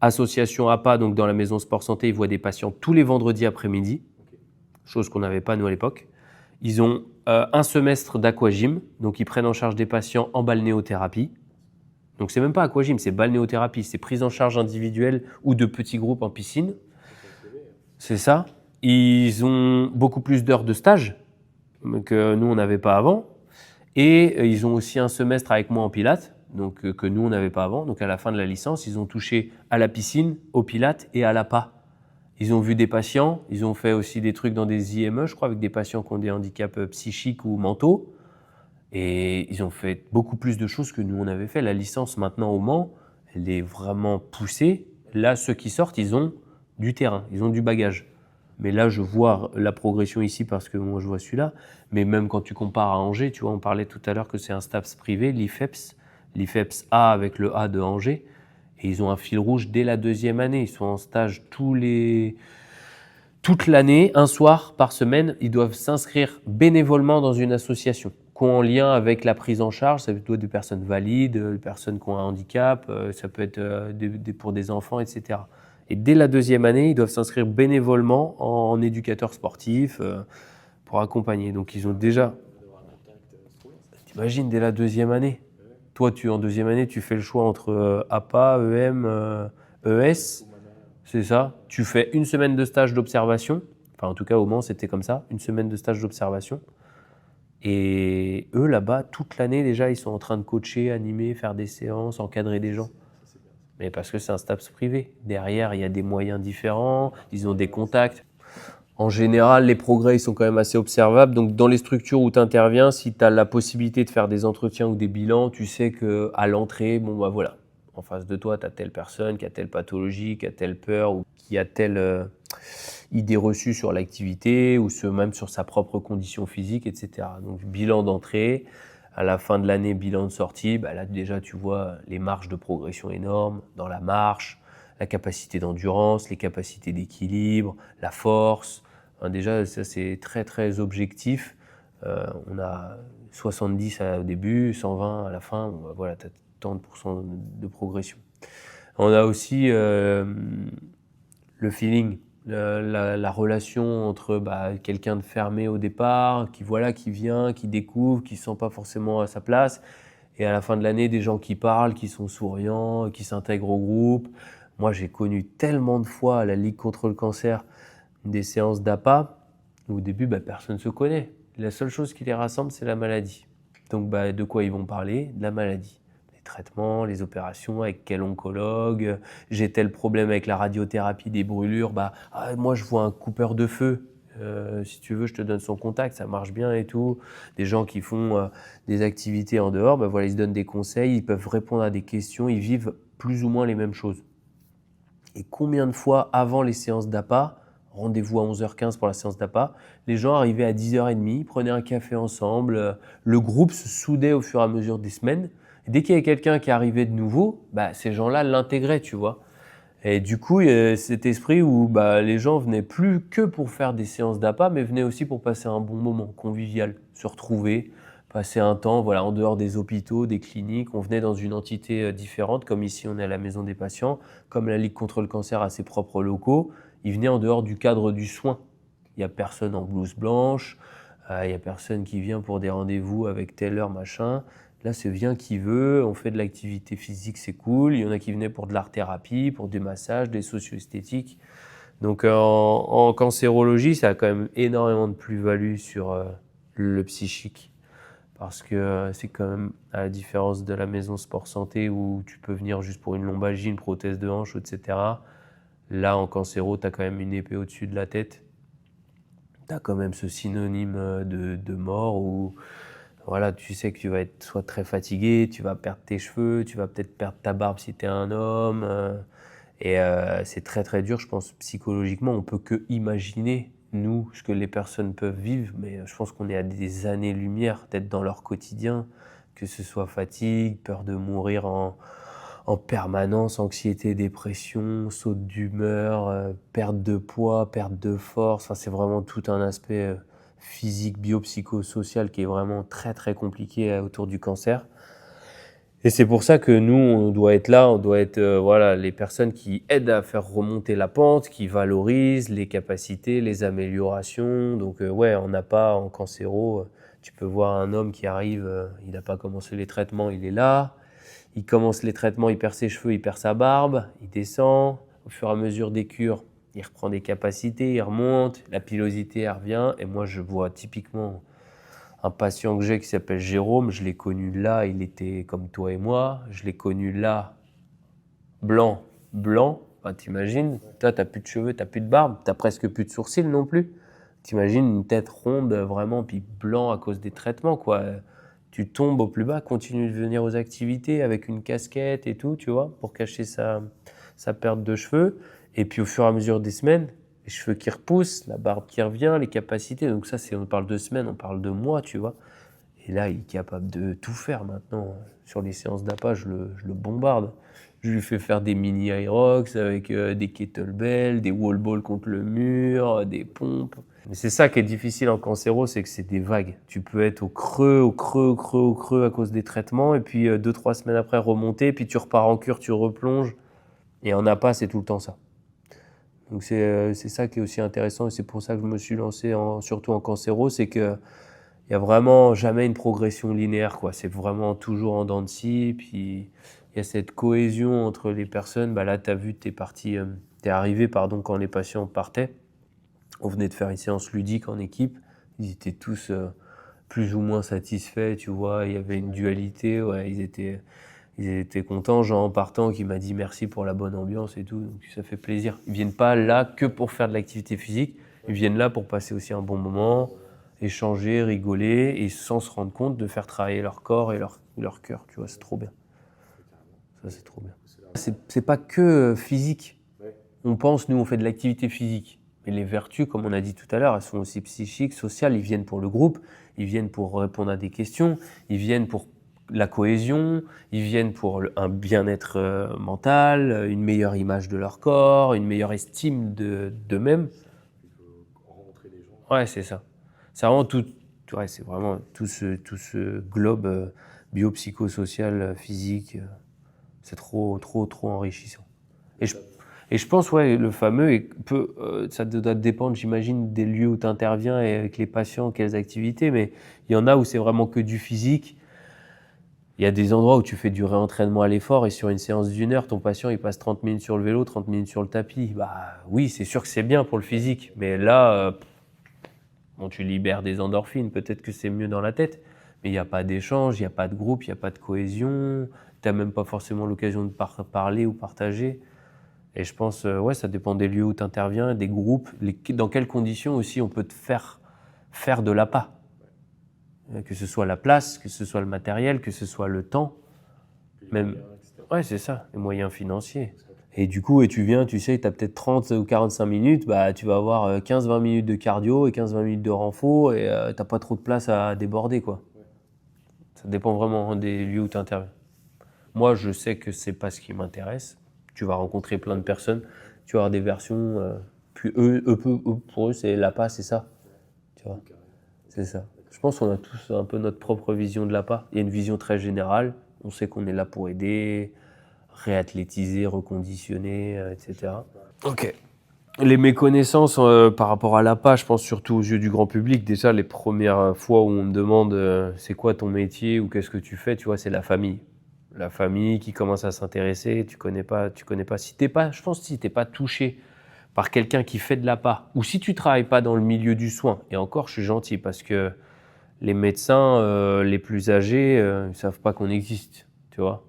association APA, donc dans la maison sport santé, ils voient des patients tous les vendredis après-midi, chose qu'on n'avait pas nous à l'époque. Ils ont un semestre d'aquagym, donc ils prennent en charge des patients en balnéothérapie. Donc c'est même pas aquagym, c'est balnéothérapie, c'est prise en charge individuelle ou de petits groupes en piscine. C'est ça. Ils ont beaucoup plus d'heures de stage que nous on n'avait pas avant. Et ils ont aussi un semestre avec moi en pilates, donc que nous on n'avait pas avant. Donc à la fin de la licence, ils ont touché à la piscine, au pilates et à l'APA. Ils ont vu des patients, ils ont fait aussi des trucs dans des IME, je crois, avec des patients qui ont des handicaps psychiques ou mentaux. Et ils ont fait beaucoup plus de choses que nous on avait fait. La licence maintenant au Mans, elle est vraiment poussée. Là, ceux qui sortent, ils ont du terrain, ils ont du bagage. Mais là, je vois la progression ici parce que moi, je vois celui-là. Mais même quand tu compares à Angers, tu vois, on parlait tout à l'heure que c'est un STAPS privé, l'IFEPS A avec le A de Angers. Et ils ont un fil rouge dès la 2e année. Ils sont en stage toute l'année, un soir par semaine. Ils doivent s'inscrire bénévolement dans une association qui ont en lien avec la prise en charge. Ça peut être des personnes valides, des personnes qui ont un handicap, ça peut être pour des enfants, etc. Et dès la 2e année, ils doivent s'inscrire bénévolement en éducateur sportif pour accompagner. Donc ils ont déjà... T'imagines, dès la 2e année. Toi, en 2e année, tu fais le choix entre APA, EM, ES, c'est ça. Tu fais une semaine de stage d'observation. Enfin, en tout cas, au Mans, c'était comme ça. Une semaine de stage d'observation. Et eux, là-bas, toute l'année, déjà, ils sont en train de coacher, animer, faire des séances, encadrer des gens. Mais parce que c'est un STAPS privé. Derrière, il y a des moyens différents, ils ont des contacts. En général, les progrès ils sont quand même assez observables. Donc, dans les structures où tu interviens, si tu as la possibilité de faire des entretiens ou des bilans, tu sais qu'à l'entrée, bon, bah voilà, en face de toi, tu as telle personne qui a telle pathologie, qui a telle peur ou qui a telle idée reçue sur l'activité ou même sur sa propre condition physique, etc. Donc, bilan d'entrée. À la fin de l'année, bilan de sortie, bah là déjà tu vois les marges de progression énormes dans la marche, la capacité d'endurance, les capacités d'équilibre, la force. Déjà ça c'est très très objectif. On a 70 au début, 120 à la fin, bon, bah, voilà, tu as tant de pourcents de progression. On a aussi le feeling. La relation entre quelqu'un de fermé au départ, qui vient, qui découvre, qui ne se sent pas forcément à sa place, et à la fin de l'année, des gens qui parlent, qui sont souriants, qui s'intègrent au groupe. Moi, j'ai connu tellement de fois à la Ligue contre le cancer des séances d'APA, où au début, personne ne se connaît. La seule chose qui les rassemble, c'est la maladie. Donc, de quoi ils vont parler? De la maladie. Traitements, les opérations, avec quel oncologue, j'ai tel problème avec la radiothérapie des brûlures, moi je vois un coupeur de feu, si tu veux je te donne son contact, ça marche bien et tout. Des gens qui font des activités en dehors, voilà, ils se donnent des conseils, ils peuvent répondre à des questions, ils vivent plus ou moins les mêmes choses. Et combien de fois avant les séances d'APA, rendez-vous à 11h15 pour la séance d'APA, les gens arrivaient à 10h30, prenaient un café ensemble, le groupe se soudait au fur et à mesure des semaines. Et dès qu'il y avait quelqu'un qui arrivait de nouveau, ces gens-là l'intégraient, tu vois. Et du coup, il y a cet esprit où les gens venaient plus que pour faire des séances d'APA, mais venaient aussi pour passer un bon moment convivial, se retrouver, passer un temps voilà, en dehors des hôpitaux, des cliniques. On venait dans une entité différente, comme ici on est à la maison des patients, comme la Ligue contre le cancer a ses propres locaux. Ils venaient en dehors du cadre du soin. Il n'y a personne en blouse blanche, il n'y a personne qui vient pour des rendez-vous avec telle heure, machin. Là, c'est vient qui veut, on fait de l'activité physique, c'est cool. Il y en a qui venaient pour de l'art-thérapie, pour des massages, des socio-esthétiques. Donc en cancérologie, ça a quand même énormément de plus-value sur le psychique. Parce que c'est quand même, à la différence de la maison sport santé où tu peux venir juste pour une lombalgie, une prothèse de hanche, etc. Là, en cancéro, tu as quand même une épée au-dessus de la tête. Tu as quand même ce synonyme de mort où voilà, tu sais que tu vas être soit très fatigué, tu vas perdre tes cheveux, tu vas peut-être perdre ta barbe si tu es un homme. C'est très très dur, je pense, psychologiquement. On peut que imaginer, nous, ce que les personnes peuvent vivre, mais je pense qu'on est à des années-lumière, peut-être dans leur quotidien, que ce soit fatigue, peur de mourir en permanence, anxiété, dépression, saute d'humeur, perte de poids, perte de force. Enfin, c'est vraiment tout un aspect physique, biopsychosocial qui est vraiment très très compliqué autour du cancer. Et c'est pour ça que nous, on doit être là, on doit être voilà, les personnes qui aident à faire remonter la pente, qui valorisent les capacités, les améliorations. Donc ouais, on n'a pas en cancéro, tu peux voir un homme qui arrive, il n'a pas commencé les traitements, il est là. Il commence les traitements, il perd ses cheveux, il perd sa barbe, il descend. Au fur et à mesure des cures, il reprend des capacités, il remonte, la pilosité, elle revient. Et moi, je vois typiquement un patient que j'ai qui s'appelle Jérôme, je l'ai connu là, il était comme toi et moi. Je l'ai connu là, blanc, blanc. Enfin, t'imagines, toi, t'as plus de cheveux, t'as plus de barbe, t'as presque plus de sourcils non plus. T'imagines une tête ronde vraiment, puis blanc à cause des traitements, quoi. Tu tombes au plus bas, continue de venir aux activités avec une casquette et tout, tu vois, pour cacher sa perte de cheveux. Et puis au fur et à mesure des semaines, les cheveux qui repoussent, la barbe qui revient, les capacités. Donc ça, on parle de semaines, on parle de mois, tu vois. Et là, il est capable de tout faire maintenant. Sur les séances d'appât, je le bombarde. Je lui fais faire des mini aerox avec des kettlebells, des wall balls contre le mur, des pompes. Mais c'est ça qui est difficile en cancéro, c'est que c'est des vagues. Tu peux être au creux, au creux, au creux, au creux à cause des traitements, et puis 2-3 semaines après remonter, puis tu repars en cure, tu replonges. Et en APA, c'est tout le temps ça. Donc c'est ça qui est aussi intéressant, et c'est pour ça que je me suis lancé surtout en cancéro, c'est que il n'y a vraiment jamais une progression linéaire, quoi. C'est vraiment toujours en dents de scie. Puis il y a cette cohésion entre les personnes. Bah là, tu as vu, tu es arrivé quand les patients partaient. On venait de faire une séance ludique en équipe. Ils étaient tous plus ou moins satisfaits, tu vois. Il y avait une dualité. Ouais, ils étaient contents. Jean, en partant, qui m'a dit merci pour la bonne ambiance et tout. Donc ça fait plaisir. Ils ne viennent pas là que pour faire de l'activité physique. Ils viennent là pour passer aussi un bon moment, échanger, rigoler, et sans se rendre compte de faire travailler leur corps et leur cœur. Tu vois, c'est trop bien. Ça, c'est trop bien. C'est pas que physique. On pense, nous, on fait de l'activité physique. Mais les vertus, comme on a dit tout à l'heure, elles sont aussi psychiques, sociales. Ils viennent pour le groupe, ils viennent pour répondre à des questions, ils viennent pour la cohésion, ils viennent pour un bien-être mental, une meilleure image de leur corps, une meilleure estime d'eux-mêmes. Ouais, c'est ça. C'est vraiment tout, ouais, c'est vraiment tout ce globe biopsychosocial, physique. C'est trop, trop, trop enrichissant. Et je, et je pense, ouais, le fameux, ça doit dépendre, j'imagine, des lieux où tu interviens et avec les patients, quelles activités, mais il y en a où c'est vraiment que du physique. Il y a des endroits où tu fais du réentraînement à l'effort et sur une séance d'1 heure, ton patient il passe 30 minutes sur le vélo, 30 minutes sur le tapis. Bah oui, c'est sûr que c'est bien pour le physique, mais là, bon, tu libères des endorphines, peut-être que c'est mieux dans la tête, mais il n'y a pas d'échange, il n'y a pas de groupe, il n'y a pas de cohésion, tu n'as même pas forcément l'occasion de parler ou partager. Et je pense, ouais, ça dépend des lieux où tu interviens, des groupes, dans quelles conditions aussi on peut te faire de l'appât. Que ce soit la place, que ce soit le matériel, que ce soit le temps. Même, ouais, c'est ça, les moyens financiers. Et du coup, tu viens, tu sais, tu as peut-être 30 ou 45 minutes, bah, tu vas avoir 15-20 minutes de cardio et 15-20 minutes de renfo et tu n'as pas trop de place à déborder, quoi. Ça dépend vraiment des lieux où tu interviens. Moi, je sais que c'est pas ce qui m'intéresse. Tu vas rencontrer plein de personnes, tu vas avoir des versions, puis pour eux, c'est l'appât, c'est ça. Tu vois. c'est ça. Je pense qu'on a tous un peu notre propre vision de l'APA. Il y a une vision très générale. On sait qu'on est là pour aider, réathlétiser, reconditionner, etc. Ok. Les méconnaissances par rapport à l'APA, je pense surtout aux yeux du grand public. Déjà, les premières fois où on me demande c'est quoi ton métier ou qu'est-ce que tu fais, tu vois, c'est la famille. La famille qui commence à s'intéresser. Tu connais pas. Si t'es pas, je pense, si t'es pas touché par quelqu'un qui fait de l'APA, ou si tu travailles pas dans le milieu du soin. Et encore, je suis gentil parce que les médecins les plus âgés, ils savent pas qu'on existe, tu vois.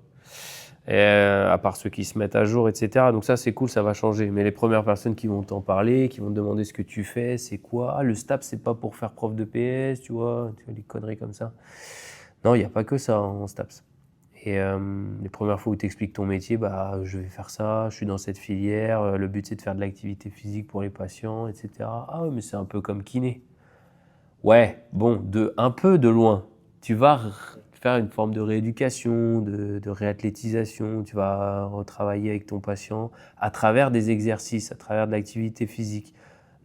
Et, à part ceux qui se mettent à jour, etc. Donc ça, c'est cool, ça va changer. Mais les premières personnes qui vont t'en parler, qui vont te demander ce que tu fais, c'est quoi? Ah, le STAPS, c'est pas pour faire prof de PS, tu vois, des conneries comme ça. Non, il n'y a pas que ça en STAPS. Et les premières fois où tu expliques ton métier, bah, je vais faire ça, je suis dans cette filière, le but c'est de faire de l'activité physique pour les patients, etc. Ah ouais, mais c'est un peu comme kiné. Ouais, bon, un peu de loin. Tu vas faire une forme de rééducation, de réathlétisation, tu vas retravailler avec ton patient à travers des exercices, à travers de l'activité physique.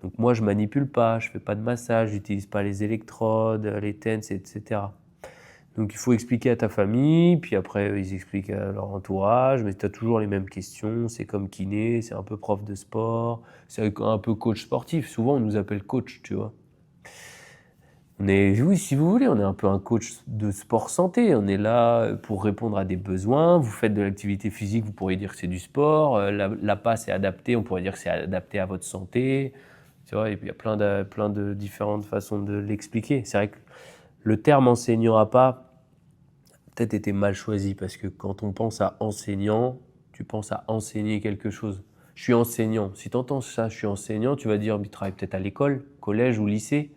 Donc moi, je manipule pas, je fais pas de massage, j'utilise pas les électrodes, les TENS, etc. Donc il faut expliquer à ta famille, puis après ils expliquent à leur entourage, mais tu as toujours les mêmes questions, c'est comme kiné, c'est un peu prof de sport, c'est un peu coach sportif, souvent on nous appelle coach, tu vois. Oui, si vous voulez, on est un peu un coach de sport santé. On est là pour répondre à des besoins. Vous faites de l'activité physique, vous pourriez dire que c'est du sport. L'APA, c'est adapté, on pourrait dire que c'est adapté à votre santé. Tu vois, et puis il y a plein de différentes façons de l'expliquer. C'est vrai que le terme enseignant APA a peut-être été mal choisi parce que quand on pense à enseignant, tu penses à enseigner quelque chose. Je suis enseignant. Si tu entends ça, je suis enseignant, tu vas dire, il travaille peut-être à l'école, collège ou lycée.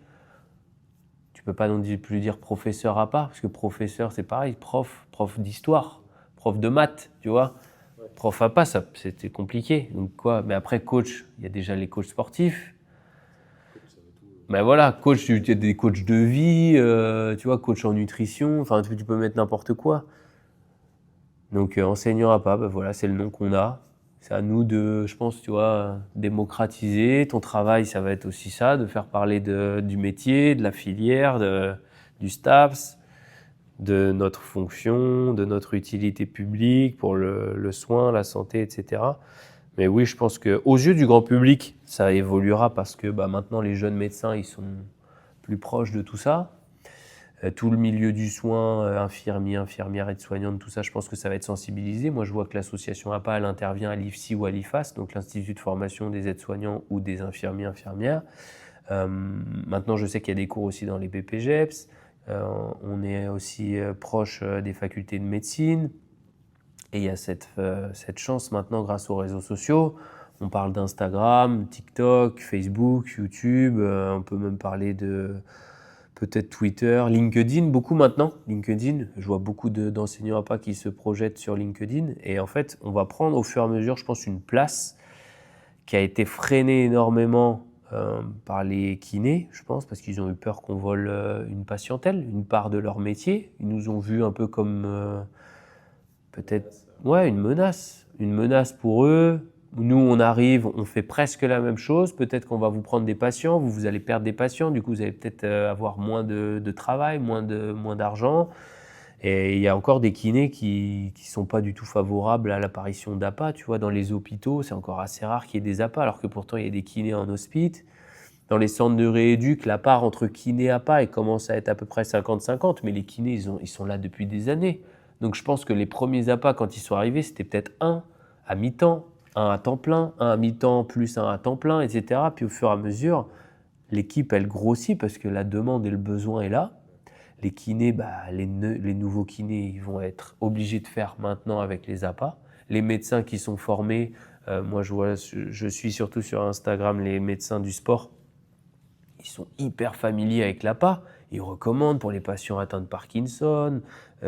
Tu peux pas non plus dire professeur à part, parce que professeur, c'est pareil, prof d'histoire, prof de maths, tu vois. Ouais. Prof à pas, ça, c'était compliqué. Donc quoi? Mais après, coach, il y a déjà les coachs sportifs. Ben voilà, coach, tu as des coachs de vie, tu vois, coach en nutrition, enfin, tu peux mettre n'importe quoi. Donc, enseignant à pas, ben voilà, c'est le nom qu'on a. C'est à nous de, je pense, tu vois, démocratiser. Ton travail, ça va être aussi ça, de faire parler du métier, de la filière, du STAPS, de notre fonction, de notre utilité publique pour le soin, la santé, etc. Mais oui, je pense qu'aux yeux du grand public, ça évoluera parce que bah, maintenant, les jeunes médecins, ils sont plus proches de tout ça. Tout le milieu du soin, infirmiers, infirmières, aides-soignantes, tout ça, je pense que ça va être sensibilisé. Moi, je vois que l'association APA, elle intervient à l'IFSI ou à l'IFAS, donc l'Institut de formation des aides-soignants ou des infirmiers, infirmières. Maintenant, je sais qu'il y a des cours aussi dans les BPGEPS. On est aussi proche des facultés de médecine. Et il y a cette chance maintenant, grâce aux réseaux sociaux. On parle d'Instagram, TikTok, Facebook, YouTube. On peut même parler de peut-être Twitter, LinkedIn, beaucoup maintenant. LinkedIn, je vois beaucoup d'enseignants APA qui se projettent sur LinkedIn. Et en fait, on va prendre au fur et à mesure, je pense, une place qui a été freinée énormément par les kinés, je pense, parce qu'ils ont eu peur qu'on vole une patientèle, une part de leur métier. Ils nous ont vus un peu comme peut-être une menace pour eux. Nous, on arrive, on fait presque la même chose. Peut-être qu'on va vous prendre des patients, vous allez perdre des patients. Du coup, vous allez peut-être avoir moins de travail, moins d'argent. Et il y a encore des kinés qui sont pas du tout favorables à l'apparition d'APA. Tu vois, dans les hôpitaux, c'est encore assez rare qu'il y ait des APA, alors que pourtant, il y a des kinés en hospice. Dans les centres de rééduc, la part entre kiné et APA, elle commence à être à peu près 50-50, mais les kinés, ils sont là depuis des années. Donc je pense que les premiers APA, quand ils sont arrivés, c'était peut-être un à mi-temps, un à temps plein, un à mi-temps plus un à temps plein, etc. Puis au fur et à mesure, l'équipe, elle grossit parce que la demande et le besoin est là. Les kinés, les nouveaux kinés, ils vont être obligés de faire maintenant avec les APA. Les médecins qui sont formés, moi je suis surtout sur Instagram les médecins du sport, ils sont hyper familiers avec l'APA. Ils recommandent pour les patients atteints de Parkinson,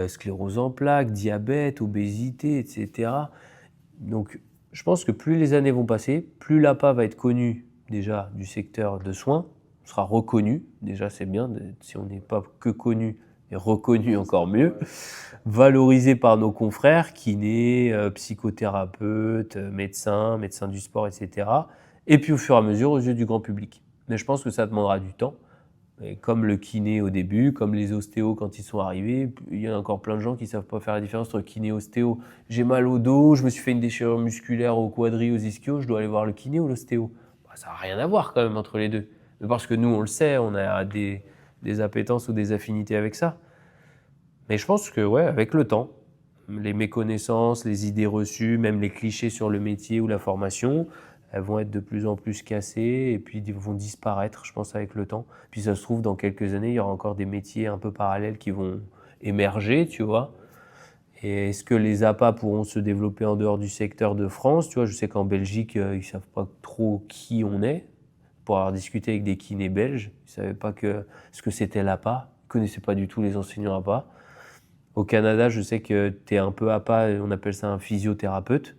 sclérose en plaques, diabète, obésité, etc. Donc, je pense que plus les années vont passer, plus l'APA va être connue déjà du secteur de soins, sera reconnue. Déjà, c'est bien, si on n'est pas que connu, et reconnu encore mieux. Valorisé par nos confrères, kinés, psychothérapeutes, médecins du sport, etc. Et puis au fur et à mesure aux yeux du grand public. Mais je pense que ça demandera du temps. Et comme le kiné au début, comme les ostéos quand ils sont arrivés, il y a encore plein de gens qui ne savent pas faire la différence entre kiné et ostéo. J'ai mal au dos, je me suis fait une déchirure musculaire au quadri, aux ischios, je dois aller voir le kiné ou l'ostéo. Bah, ça n'a rien à voir quand même entre les deux. Mais parce que nous, on le sait, on a des appétences ou des affinités avec ça. Mais je pense que, ouais, avec le temps, les méconnaissances, les idées reçues, même les clichés sur le métier ou la formation, elles vont être de plus en plus cassées et puis vont disparaître, je pense, avec le temps. Puis ça se trouve, dans quelques années, il y aura encore des métiers un peu parallèles qui vont émerger, tu vois. Et est-ce que les APA pourront se développer en dehors du secteur de France? Tu vois, je sais qu'en Belgique, ils ne savent pas trop qui on est. Pour avoir discuté avec des kinés belges, ils ne savaient pas ce que c'était l'APA. Ils ne connaissaient pas du tout les enseignants APA. Au Canada, je sais que tu es un peu APA, on appelle ça un physiothérapeute.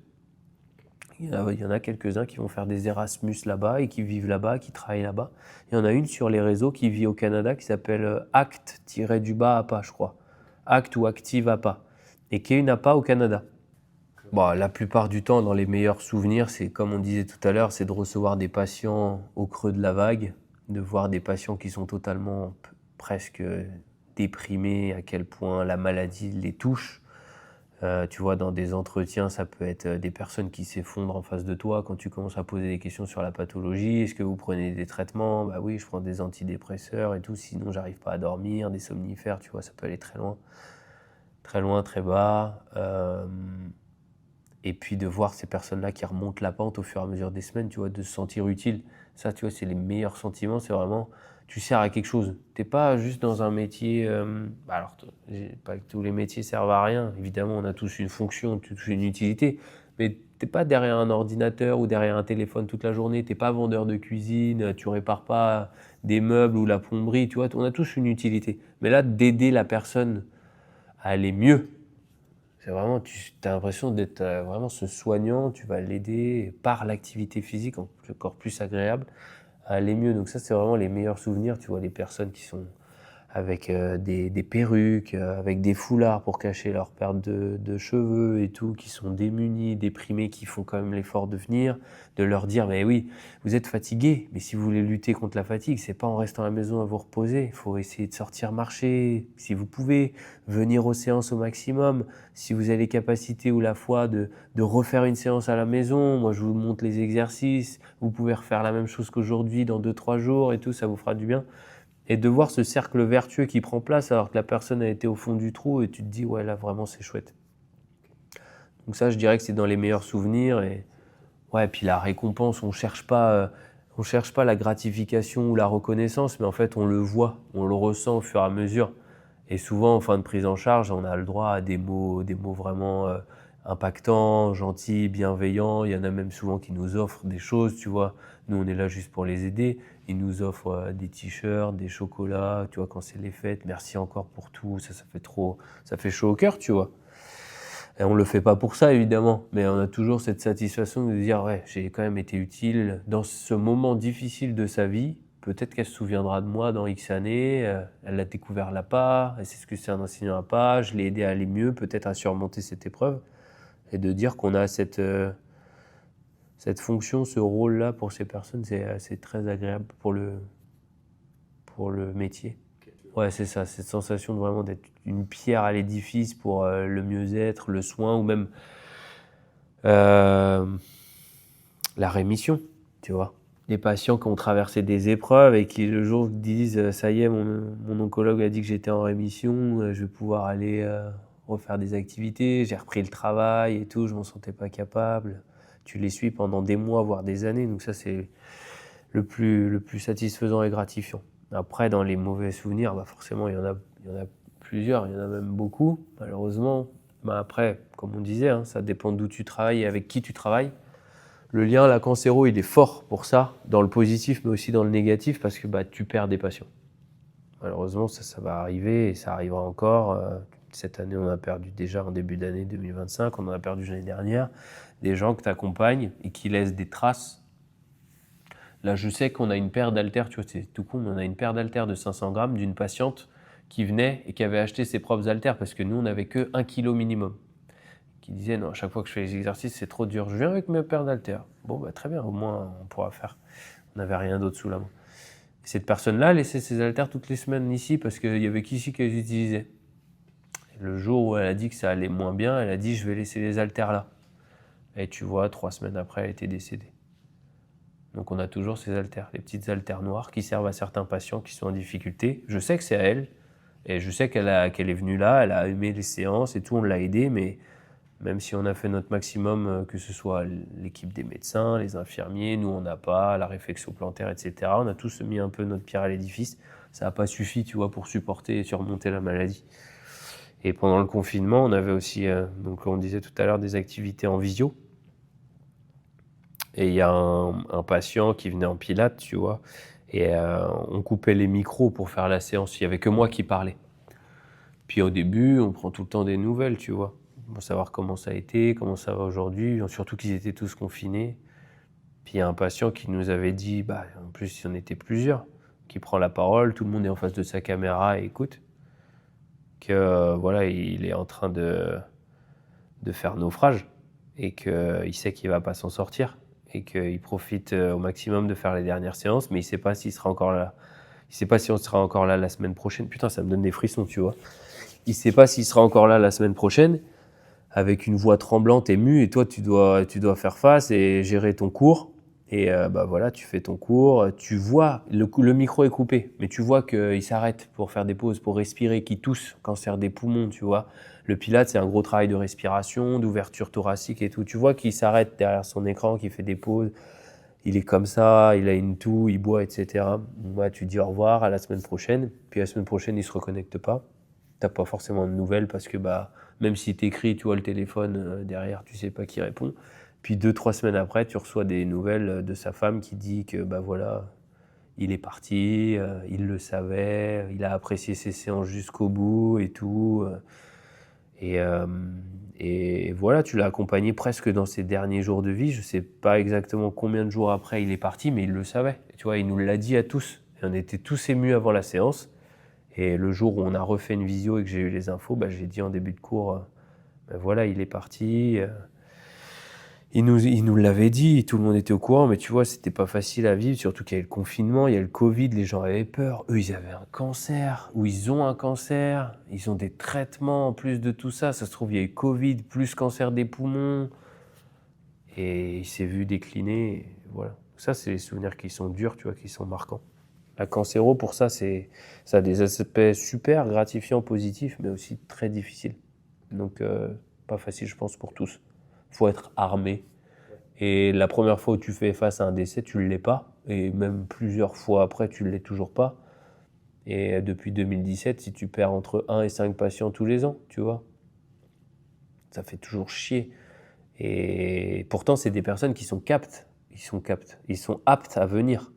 Il y en a quelques-uns qui vont faire des Erasmus là-bas et qui vivent là-bas, qui travaillent là-bas. Il y en a une sur les réseaux qui vit au Canada qui s'appelle ACT-APA, je crois. ACT ou Active APA. Et qui est une APA au Canada. Bon, la plupart du temps, dans les meilleurs souvenirs, c'est comme on disait tout à l'heure, c'est de recevoir des patients au creux de la vague, de voir des patients qui sont totalement presque déprimés, à quel point la maladie les touche. Tu vois, dans des entretiens, ça peut être des personnes qui s'effondrent en face de toi quand tu commences à poser des questions sur la pathologie. Est-ce que vous prenez des traitements? Bah oui, je prends des antidépresseurs et tout, sinon j'arrive pas à dormir, des somnifères, tu vois, ça peut aller très loin, très bas. Et puis de voir ces personnes-là qui remontent la pente au fur et à mesure des semaines, tu vois, de se sentir utile. Ça, tu vois, c'est les meilleurs sentiments, c'est vraiment, tu sers à quelque chose. T'es pas juste dans un métier, alors, pas que tous les métiers servent à rien, évidemment, on a tous une fonction, tous une utilité, mais t'es pas derrière un ordinateur ou derrière un téléphone toute la journée, t'es pas vendeur de cuisine, tu répares pas des meubles ou la plomberie, tu vois, on a tous une utilité. Mais là, d'aider la personne à aller mieux, c'est vraiment, tu as l'impression d'être vraiment ce soignant, tu vas l'aider par l'activité physique, encore plus agréable, à aller mieux. Donc ça, c'est vraiment les meilleurs souvenirs. Tu vois, les personnes qui sont avec des perruques, avec des foulards pour cacher leur perte de cheveux et tout, qui sont démunis, déprimés, qui font quand même l'effort de venir, de leur dire, mais oui, vous êtes fatigués, mais si vous voulez lutter contre la fatigue, c'est pas en restant à la maison à vous reposer, il faut essayer de sortir marcher, si vous pouvez, venir aux séances au maximum, si vous avez les capacités ou la foi de refaire une séance à la maison, moi je vous montre les exercices, vous pouvez refaire la même chose qu'aujourd'hui dans 2-3 jours et tout, ça vous fera du bien. Et de voir ce cercle vertueux qui prend place alors que la personne a été au fond du trou et tu te dis, ouais, là, vraiment, c'est chouette. Donc ça, je dirais que c'est dans les meilleurs souvenirs. Et ouais, puis la récompense, on cherche pas la gratification ou la reconnaissance, mais en fait, on le voit, on le ressent au fur et à mesure. Et souvent, en fin de prise en charge, on a le droit à des mots vraiment impactants, gentils, bienveillants. Il y en a même souvent qui nous offrent des choses, tu vois. Nous, on est là juste pour les aider. Ils nous offrent des t-shirts, des chocolats, tu vois, quand c'est les fêtes. Merci encore pour tout. Ça fait chaud au cœur, tu vois. Et on le fait pas pour ça, évidemment, mais on a toujours cette satisfaction de dire, ouais, j'ai quand même été utile dans ce moment difficile de sa vie. Peut-être qu'elle se souviendra de moi dans X années, elle a découvert l'APA, elle sait ce que c'est un enseignant APA, je l'ai aidé à aller mieux, peut-être à surmonter cette épreuve, et de dire qu'on a cette fonction, ce rôle-là pour ces personnes, c'est très agréable pour le métier. Ouais, c'est ça, cette sensation de vraiment d'être une pierre à l'édifice pour le mieux-être, le soin ou même la rémission, tu vois. Des patients qui ont traversé des épreuves et qui le jour disent ça y est, mon oncologue a dit que j'étais en rémission, je vais pouvoir aller refaire des activités, j'ai repris le travail et tout, je m'en sentais pas capable. Tu les suis pendant des mois, voire des années, donc ça c'est le plus satisfaisant et gratifiant. Après, dans les mauvais souvenirs, bah forcément, il y en a plusieurs, il y en a même beaucoup, malheureusement. Bah après, comme on disait, hein, ça dépend d'où tu travailles et avec qui tu travailles. Le lien, la cancéro, il est fort pour ça, dans le positif, mais aussi dans le négatif, parce que bah, tu perds des patients. Malheureusement, ça va arriver et ça arrivera encore. Cette année, on a perdu déjà en début d'année 2025, on en a perdu l'année dernière, des gens que tu accompagnes et qui laissent des traces. Là, je sais qu'on a une paire d'haltères, tu vois, c'est tout con, mais on a une paire d'haltères de 500 grammes d'une patiente qui venait et qui avait acheté ses propres haltères parce que nous, on n'avait que 1 kg minimum. Qui disait, non, à chaque fois que je fais les exercices, c'est trop dur. Je viens avec mes paires d'haltères. Bon, bah, très bien, au moins, on pourra faire. On n'avait rien d'autre sous la main. Cette personne-là laissait ses haltères toutes les semaines ici parce qu'il y avait qu'ici qu'elle les utilisait. Le jour où elle a dit que ça allait moins bien, elle a dit « je vais laisser les haltères là ». Et tu vois, 3 semaines après, elle était décédée. Donc on a toujours ces haltères, les petites haltères noires qui servent à certains patients qui sont en difficulté. Je sais que c'est à elle, et je sais qu'elle est venue là, elle a aimé les séances et tout, on l'a aidée, mais même si on a fait notre maximum, que ce soit l'équipe des médecins, les infirmiers, nous on n'a pas, la réflexion plantaire, etc. On a tous mis un peu notre pierre à l'édifice. Ça n'a pas suffi, tu vois, pour supporter et surmonter la maladie. Et pendant le confinement, on avait aussi, donc on disait tout à l'heure, des activités en visio. Et il y a un patient qui venait en pilates, tu vois, et on coupait les micros pour faire la séance. Il n'y avait que moi qui parlais. Puis au début, on prend tout le temps des nouvelles, tu vois, pour savoir comment ça a été, comment ça va aujourd'hui, surtout qu'ils étaient tous confinés. Puis il y a un patient qui nous avait dit, en plus, il y en était plusieurs, qui prend la parole, tout le monde est en face de sa caméra et écoute, que voilà, il est en train de faire naufrage et qu'il sait qu'il ne va pas s'en sortir. Et qu'il profite au maximum de faire les dernières séances, mais il ne sait pas s'il sera encore là. Il ne sait pas si on sera encore là la semaine prochaine. Putain, ça me donne des frissons, tu vois. Il ne sait pas s'il sera encore là la semaine prochaine, avec une voix tremblante, émue, et toi, tu dois faire face et gérer ton cours. Et voilà, tu fais ton cours, tu vois, le micro est coupé, mais tu vois qu'il s'arrête pour faire des pauses, pour respirer, qu'il tousse, cancer des poumons, tu vois. Le Pilates, c'est un gros travail de respiration, d'ouverture thoracique et tout. Tu vois qu'il s'arrête derrière son écran, qu'il fait des pauses. Il est comme ça, il a une toux, il boit, etc. Moi, tu dis au revoir, à la semaine prochaine. Puis la semaine prochaine, il ne se reconnecte pas. Tu n'as pas forcément de nouvelles parce que même si tu écris, tu vois le téléphone derrière, tu ne sais pas qui répond. Puis 2-3 semaines après, tu reçois des nouvelles de sa femme qui dit que voilà, il est parti, il le savait, il a apprécié ses séances jusqu'au bout et tout. Et voilà, tu l'as accompagné presque dans ses derniers jours de vie. Je ne sais pas exactement combien de jours après il est parti, mais il le savait. Et tu vois, il nous l'a dit à tous. Et on était tous émus avant la séance. Et le jour où on a refait une visio et que j'ai eu les infos, j'ai dit en début de cours, voilà, il est parti. Il nous l'avait dit, tout le monde était au courant, mais tu vois, c'était pas facile à vivre, surtout qu'il y a eu le confinement, il y a eu le Covid, les gens avaient peur. Eux, ils avaient un cancer, ou ils ont un cancer, ils ont des traitements en plus de tout ça. Ça se trouve, il y a eu Covid, plus cancer des poumons. Et il s'est vu décliner, et voilà. Ça, c'est les souvenirs qui sont durs, tu vois, qui sont marquants. La cancéro, pour ça, ça a des aspects super gratifiants, positifs, mais aussi très difficiles. Donc, pas facile, je pense, pour tous. Il faut être armé. Et la première fois où tu fais face à un décès, tu ne l'es pas. Et même plusieurs fois après, tu ne l'es toujours pas. Et depuis 2017, si tu perds entre 1 et 5 patients tous les ans, tu vois, ça fait toujours chier. Et pourtant, c'est des personnes qui sont captes. Ils sont aptes à venir.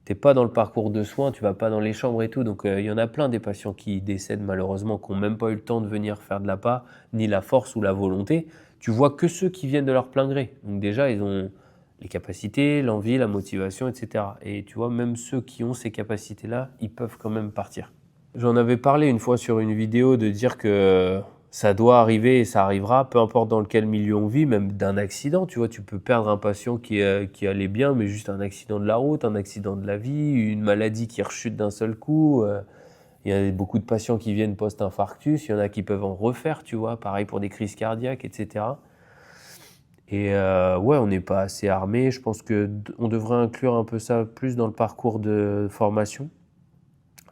Tu n'es pas dans le parcours de soins, tu ne vas pas dans les chambres et tout. Donc, il y en a plein des patients qui décèdent malheureusement, qui n'ont même pas eu le temps de venir faire de l'APA, ni la force ou la volonté. Tu vois que ceux qui viennent de leur plein gré. Donc déjà, ils ont les capacités, l'envie, la motivation, etc. Et tu vois, même ceux qui ont ces capacités-là, ils peuvent quand même partir. J'en avais parlé une fois sur une vidéo de dire que ça doit arriver et ça arrivera, peu importe dans quel milieu on vit, même d'un accident. Tu vois, tu peux perdre un patient qui allait bien, mais juste un accident de la route, un accident de la vie, une maladie qui rechute d'un seul coup. Il y a beaucoup de patients qui viennent post-infarctus, il y en a qui peuvent en refaire, tu vois, pareil pour des crises cardiaques, etc. Et on n'est pas assez armé. Je pense qu'on devrait inclure un peu ça plus dans le parcours de formation.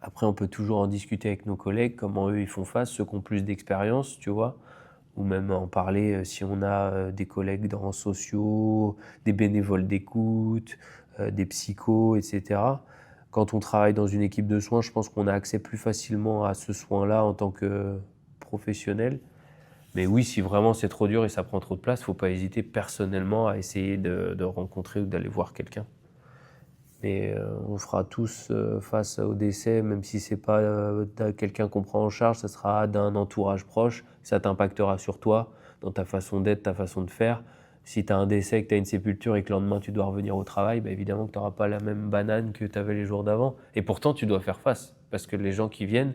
Après, on peut toujours en discuter avec nos collègues, comment eux ils font face, ceux qui ont plus d'expérience, tu vois, ou même en parler si on a des collègues dans sociaux, des bénévoles d'écoute, des psychos, etc. Quand on travaille dans une équipe de soins, je pense qu'on a accès plus facilement à ce soin-là en tant que professionnel. Mais oui, si vraiment c'est trop dur et ça prend trop de place, il ne faut pas hésiter personnellement à essayer de rencontrer ou d'aller voir quelqu'un. Et on fera tous face au décès, même si ce n'est pas quelqu'un qu'on prend en charge, ça sera d'un entourage proche, ça t'impactera sur toi, dans ta façon d'être, ta façon de faire. Si tu as un décès, que tu as une sépulture et que le lendemain tu dois revenir au travail, évidemment que tu n'auras pas la même banane que tu avais les jours d'avant. Et pourtant, tu dois faire face, parce que les gens qui viennent,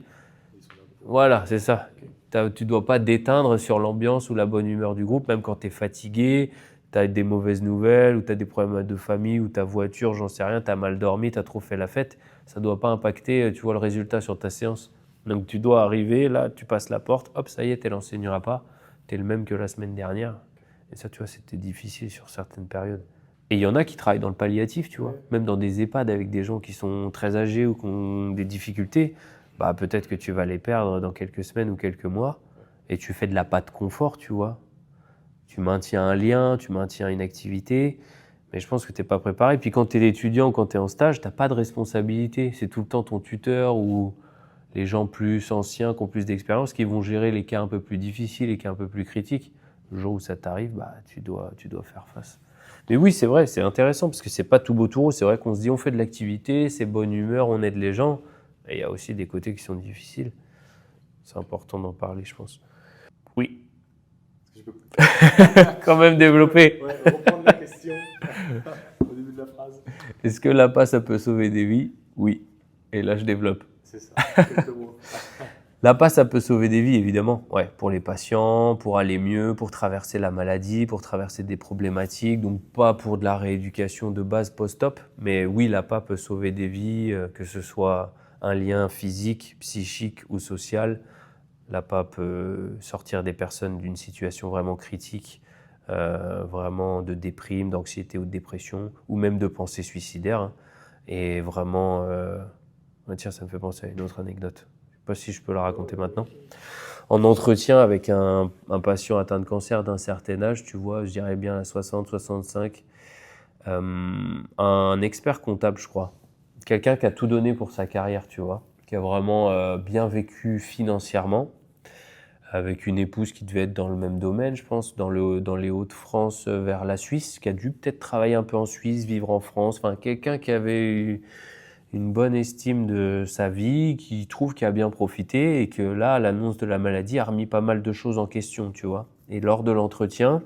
voilà, c'est ça. Tu ne dois pas déteindre sur l'ambiance ou la bonne humeur du groupe, même quand tu es fatigué, tu as des mauvaises nouvelles, ou tu as des problèmes de famille, ou ta voiture, j'en sais rien, tu as mal dormi, tu as trop fait la fête, ça ne doit pas impacter, tu vois, le résultat sur ta séance. Donc tu dois arriver, là, tu passes la porte, hop, ça y est, tu l'enseigneras pas, tu es le même que la semaine dernière. Et ça, tu vois, c'était difficile sur certaines périodes. Et il y en a qui travaillent dans le palliatif, tu vois, même dans des EHPAD avec des gens qui sont très âgés ou qui ont des difficultés, bah, peut-être que tu vas les perdre dans quelques semaines ou quelques mois, et tu fais de la patte confort, tu vois. Tu maintiens un lien, tu maintiens une activité, mais je pense que tu n'es pas préparé. Puis quand tu es étudiant, quand tu es en stage, tu n'as pas de responsabilité. C'est tout le temps ton tuteur ou les gens plus anciens qui ont plus d'expérience qui vont gérer les cas un peu plus difficiles, les cas un peu plus critiques. Le jour où ça t'arrive, bah, tu dois faire face. Mais oui, c'est vrai, c'est intéressant parce que c'est pas tout beau tout rose. C'est vrai qu'on se dit on fait de l'activité, c'est bonne humeur, on aide les gens. Et il y a aussi des côtés qui sont difficiles. C'est important d'en parler, je pense. Oui. Je peux Quand même développer. reprendre la question au début de la phrase. Est-ce que l'APA, ça peut sauver des vies? Oui. Et là, je développe. C'est ça, quelques mots. L'APA, ça peut sauver des vies, évidemment. Ouais, pour les patients, pour aller mieux, pour traverser la maladie, pour traverser des problématiques. Donc, pas pour de la rééducation de base post-op. Mais oui, l'APA peut sauver des vies, que ce soit un lien physique, psychique ou social. L'APA peut sortir des personnes d'une situation vraiment critique, vraiment de déprime, d'anxiété ou de dépression, ou même de pensée suicidaire. Hein. Et vraiment, tiens, ça me fait penser à une autre anecdote. Je ne sais pas si je peux la raconter maintenant. En entretien avec un patient atteint de cancer d'un certain âge, tu vois, je dirais bien à 60, 65, un expert comptable, je crois, quelqu'un qui a tout donné pour sa carrière, tu vois, qui a vraiment bien vécu financièrement, avec une épouse qui devait être dans le même domaine, je pense, dans les Hauts-de-France vers la Suisse, qui a dû peut-être travailler un peu en Suisse, vivre en France, enfin quelqu'un qui avait eu une bonne estime de sa vie, qui trouve qu'il a bien profité et que là, l'annonce de la maladie a remis pas mal de choses en question, tu vois. Et lors de l'entretien,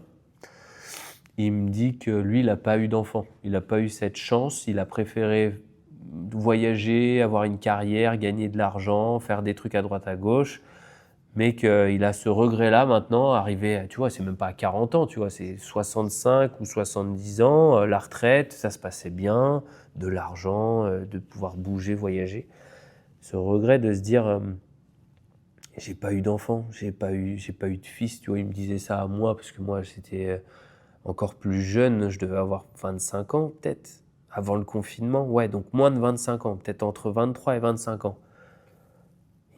il me dit que lui, il n'a pas eu d'enfant. Il n'a pas eu cette chance. Il a préféré voyager, avoir une carrière, gagner de l'argent, faire des trucs à droite à gauche, mais qu'il a ce regret-là maintenant, arrivé, tu vois, c'est même pas à 40 ans, tu vois, c'est 65 ou 70 ans, la retraite, ça se passait bien, de l'argent, de pouvoir bouger, voyager. Ce regret de se dire, j'ai pas eu d'enfant, j'ai pas eu de fils, tu vois, il me disait ça à moi, parce que moi, j'étais encore plus jeune, je devais avoir 25 ans peut-être, avant le confinement, ouais, donc moins de 25 ans, peut-être entre 23 et 25 ans.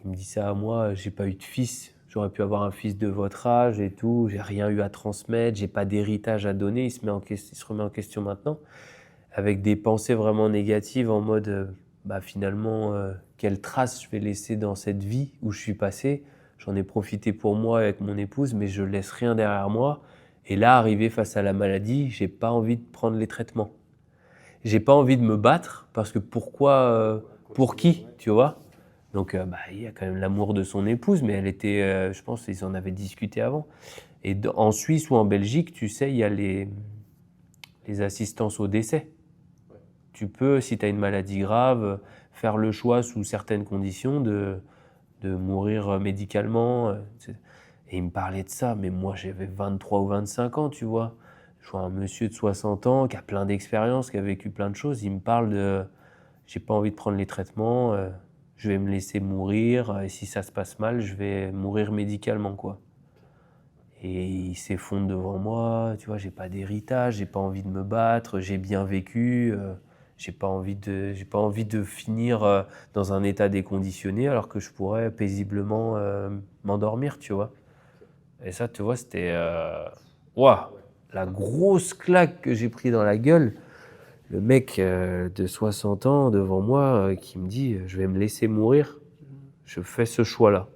Il me dit ça à moi, j'ai pas eu de fils, j'aurais pu avoir un fils de votre âge et tout, j'ai rien eu à transmettre, j'ai pas d'héritage à donner, il se remet en question maintenant, avec des pensées vraiment négatives en mode, finalement, quelle trace je vais laisser dans cette vie où je suis passé, j'en ai profité pour moi avec mon épouse, mais je laisse rien derrière moi, et là, arrivé face à la maladie, j'ai pas envie de prendre les traitements. J'ai pas envie de me battre, parce que pourquoi, pour qui, tu vois ? Donc, il y a quand même l'amour de son épouse, mais elle était, je pense qu'ils en avaient discuté avant. Et en Suisse ou en Belgique, tu sais, il y a les assistances au décès. Ouais. Tu peux, si tu as une maladie grave, faire le choix sous certaines conditions de mourir médicalement. Et il me parlait de ça, mais moi j'avais 23 ou 25 ans, tu vois. Je vois un monsieur de 60 ans qui a plein d'expérience, qui a vécu plein de choses. Il me parle de j'ai pas envie de prendre les traitements, je vais me laisser mourir, et si ça se passe mal, je vais mourir médicalement, quoi. Et il s'effondre devant moi, tu vois, j'ai pas d'héritage, j'ai pas envie de me battre, j'ai bien vécu, j'ai pas envie de finir dans un état déconditionné alors que je pourrais paisiblement m'endormir, tu vois. Et ça, tu vois, c'était ouah, la grosse claque que j'ai pris dans la gueule. Le mec de 60 ans devant moi qui me dit je vais me laisser mourir, je fais ce choix-là.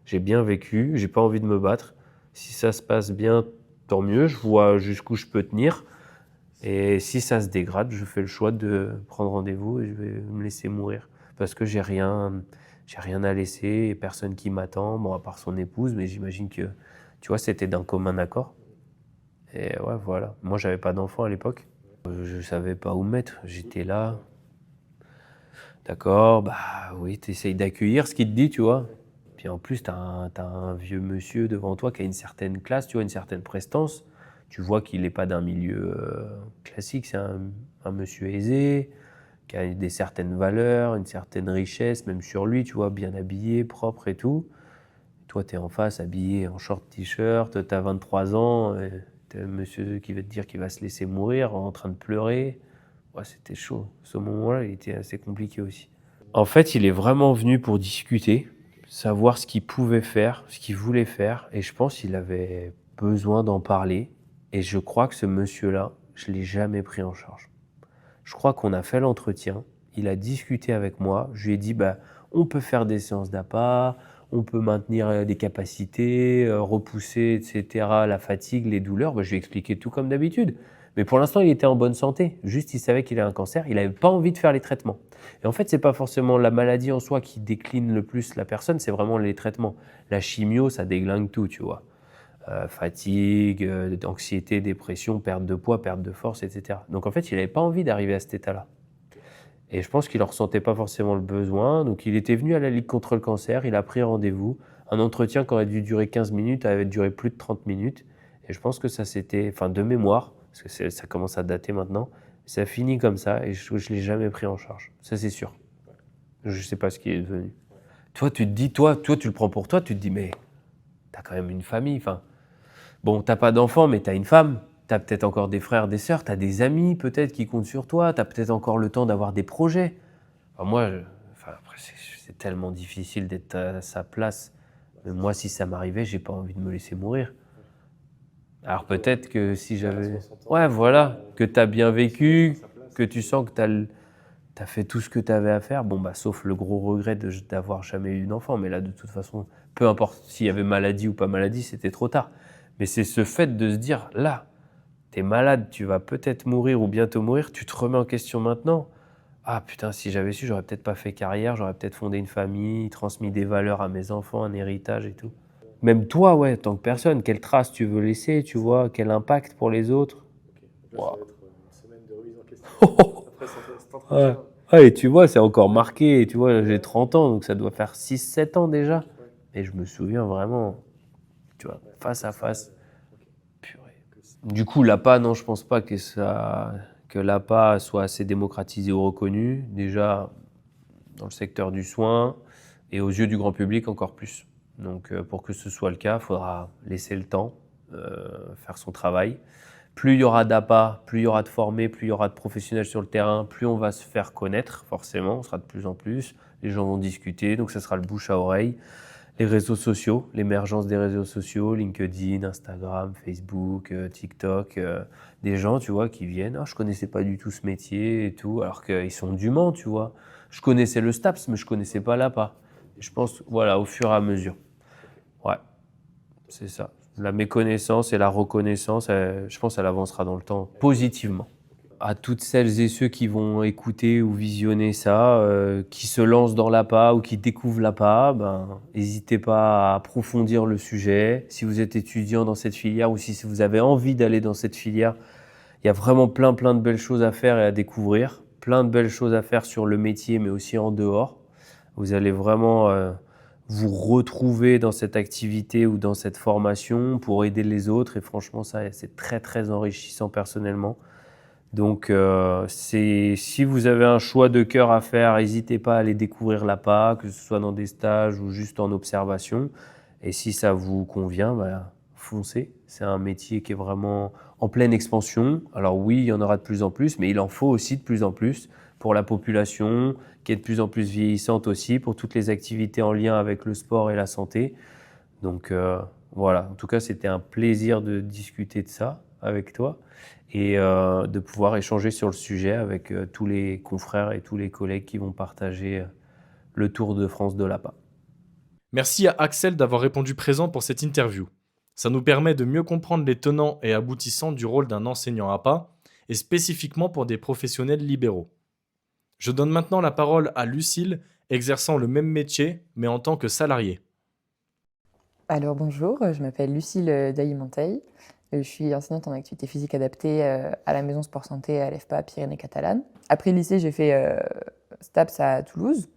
J'ai bien vécu, j'ai pas envie de me battre. Si ça se passe bien, tant mieux, je vois jusqu'où je peux tenir. Et si ça se dégrade, je fais le choix de prendre rendez-vous et je vais me laisser mourir. Parce que j'ai rien à laisser, et personne qui m'attend, bon, à part son épouse, mais j'imagine que, tu vois, c'était d'un commun accord. Et ouais, voilà. Moi, j'avais pas d'enfant à l'époque. Je savais pas où me mettre. J'étais là. D'accord, oui, t'essayes d'accueillir ce qu'il te dit, tu vois. Puis en plus, t'as un vieux monsieur devant toi qui a une certaine classe, tu vois, une certaine prestance. Tu vois qu'il n'est pas d'un milieu classique, c'est un monsieur aisé, qui a certaines valeurs, une certaine richesse, même sur lui, tu vois, bien habillé, propre et tout. Toi, tu es en face, habillé en short t-shirt, tu as 23 ans, tu as un monsieur qui va te dire qu'il va se laisser mourir en train de pleurer. Ouais, c'était chaud. Ce moment-là, il était assez compliqué aussi. En fait, il est vraiment venu pour discuter, savoir ce qu'il pouvait faire, ce qu'il voulait faire, et je pense qu'il avait besoin d'en parler. Et je crois que ce monsieur-là, je ne l'ai jamais pris en charge. Je crois qu'on a fait l'entretien, il a discuté avec moi, je lui ai dit bah, on peut faire des séances d'appât, on peut maintenir des capacités, repousser, etc., la fatigue, les douleurs. Bah, je lui ai expliqué tout comme d'habitude. Mais pour l'instant, il était en bonne santé. Juste, il savait qu'il a un cancer, il n'avait pas envie de faire les traitements. Et en fait, ce n'est pas forcément la maladie en soi qui décline le plus la personne, c'est vraiment les traitements. La chimio, ça déglingue tout, tu vois. Fatigue, anxiété, dépression, perte de poids, perte de force, etc. Donc en fait, il n'avait pas envie d'arriver à cet état-là. Et je pense qu'il ne ressentait pas forcément le besoin. Donc il était venu à la Ligue contre le cancer, il a pris rendez-vous. Un entretien qui aurait dû durer 15 minutes avait duré plus de 30 minutes. Et je pense que ça c'était, enfin de mémoire, parce que ça commence à dater maintenant, ça finit comme ça et je ne l'ai jamais pris en charge. Ça c'est sûr. Je ne sais pas ce qui est devenu. Toi, tu te dis, toi, tu le prends pour toi, tu te dis, mais tu as quand même une famille, enfin. Bon, t'as pas d'enfant, mais t'as une femme, t'as peut-être encore des frères, des sœurs, t'as des amis peut-être qui comptent sur toi, t'as peut-être encore le temps d'avoir des projets. Enfin, moi, après, c'est tellement difficile d'être à sa place. Mais moi, si ça m'arrivait, j'ai pas envie de me laisser mourir. Alors peut-être que si j'avais... Ouais, voilà, que t'as bien vécu, que tu sens que t'as fait tout ce que t'avais à faire. Bon, bah, sauf le gros regret d'avoir jamais eu d'enfant. Mais là, de toute façon, peu importe s'il y avait maladie ou pas maladie, c'était trop tard. Mais c'est ce fait de se dire, là, t'es malade, tu vas peut-être mourir ou bientôt mourir, tu te remets en question maintenant. Ah putain, si j'avais su, j'aurais peut-être pas fait carrière, j'aurais peut-être fondé une famille, transmis des valeurs à mes enfants, un héritage et tout. Même toi, ouais, en tant que personne, quelle trace tu veux laisser, tu vois, quel impact pour les autres. Wow. Ouais. Ouais, et tu vois, c'est encore marqué, et tu vois, j'ai 30 ans, donc ça doit faire 6-7 ans déjà. Et je me souviens vraiment, tu vois, face à face. Purée. Du coup, l'APA, non, je pense pas que l'APA soit assez démocratisée ou reconnue. Déjà, dans le secteur du soin et aux yeux du grand public encore plus. Donc, pour que ce soit le cas, il faudra laisser le temps, faire son travail. Plus il y aura d'APA, plus il y aura de formés, plus il y aura de professionnels sur le terrain, plus on va se faire connaître, forcément, on sera de plus en plus. Les gens vont discuter, donc ça sera le bouche à oreille. Les réseaux sociaux, l'émergence des réseaux sociaux, LinkedIn, Instagram, Facebook, TikTok, des gens, tu vois, qui viennent, ah, je connaissais pas du tout ce métier et tout, alors qu'ils sont du Mans, tu vois. Je connaissais le STAPS, mais je connaissais pas l'APA. Et je pense, voilà, au fur et à mesure. Ouais, c'est ça. La méconnaissance et la reconnaissance, je pense qu'elle avancera dans le temps positivement. À toutes celles et ceux qui vont écouter ou visionner ça, qui se lancent dans l'APA ou qui découvrent l'APA, ben, n'hésitez pas à approfondir le sujet. Si vous êtes étudiant dans cette filière ou si vous avez envie d'aller dans cette filière, il y a vraiment plein de belles choses à faire et à découvrir. Plein de belles choses à faire sur le métier, mais aussi en dehors. Vous allez vraiment vous retrouver dans cette activité ou dans cette formation pour aider les autres. Et franchement, ça, c'est très enrichissant personnellement. Donc, si vous avez un choix de cœur à faire, n'hésitez pas à aller découvrir l'APA, que ce soit dans des stages ou juste en observation. Et si ça vous convient, bah, foncez. C'est un métier qui est vraiment en pleine expansion. Alors oui, il y en aura de plus en plus, mais il en faut aussi de plus en plus pour la population, qui est de plus en plus vieillissante aussi, pour toutes les activités en lien avec le sport et la santé. Donc voilà, en tout cas, c'était un plaisir de discuter de ça avec toi et de pouvoir échanger sur le sujet avec tous les confrères et tous les collègues qui vont partager le Tour de France de l'APA. Merci à Axel d'avoir répondu présent pour cette interview. Ça nous permet de mieux comprendre les tenants et aboutissants du rôle d'un enseignant APA, et spécifiquement pour des professionnels libéraux. Je donne maintenant la parole à Lucille, exerçant le même métier, mais en tant que salariée. Alors bonjour, je m'appelle Lucille Dailly-Monteil. Je suis enseignante en activité physique adaptée à la Maison Sport Santé à l'EFPA Pyrénées-Catalanes. Après le lycée, j'ai fait STAPS à Toulouse.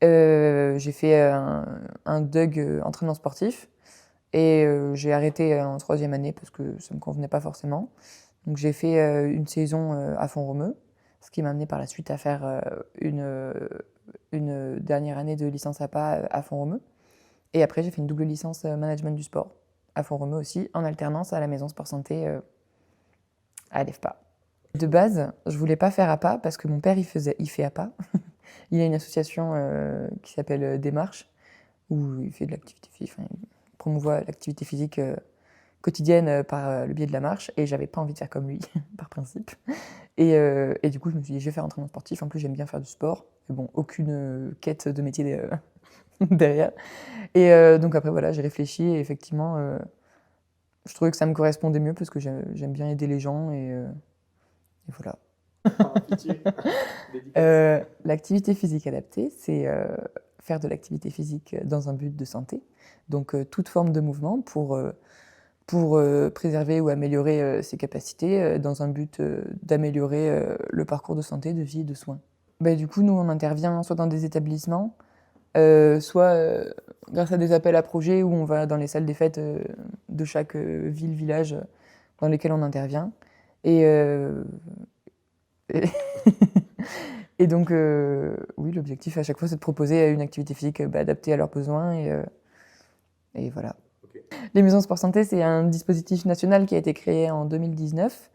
J'ai fait un DUG entraînement sportif. Et j'ai arrêté en 3e année parce que ça me convenait pas forcément. Donc j'ai fait une saison à Font-Romeu, ce qui m'a amené par la suite à faire une dernière année de licence APA à Font-Romeu. Et après, j'ai fait une double licence management du sport à Font-Romeu aussi, en alternance à la Maison Sport Santé à l'EFPA. De base, je voulais pas faire APA parce que mon père, il fait APA. Il a une association qui s'appelle Démarche, où il fait de l'activité physique, enfin, il promouvoit l'activité physique quotidienne par le biais de la marche, et j'avais pas envie de faire comme lui, par principe. Et du coup, je me suis dit, je vais faire entraînement sportif. En plus, j'aime bien faire du sport. Mais bon, aucune quête de métier derrière. Et donc après, voilà, j'ai réfléchi et effectivement, je trouvais que ça me correspondait mieux parce que j'aime bien aider les gens et voilà. L'activité physique adaptée, c'est faire de l'activité physique dans un but de santé. Donc toute forme de mouvement pour préserver ou améliorer ses capacités dans un but d'améliorer le parcours de santé, de vie et de soins. Bah, du coup, nous, on intervient soit dans des établissements, soit grâce à des appels à projets où on va dans les salles des fêtes de chaque ville, village dans lesquels on intervient. Et, et, et donc, oui, l'objectif à chaque fois, c'est de proposer une activité physique adaptée à leurs besoins. Et voilà. Okay. Les maisons sport santé, c'est un dispositif national qui a été créé en 2019,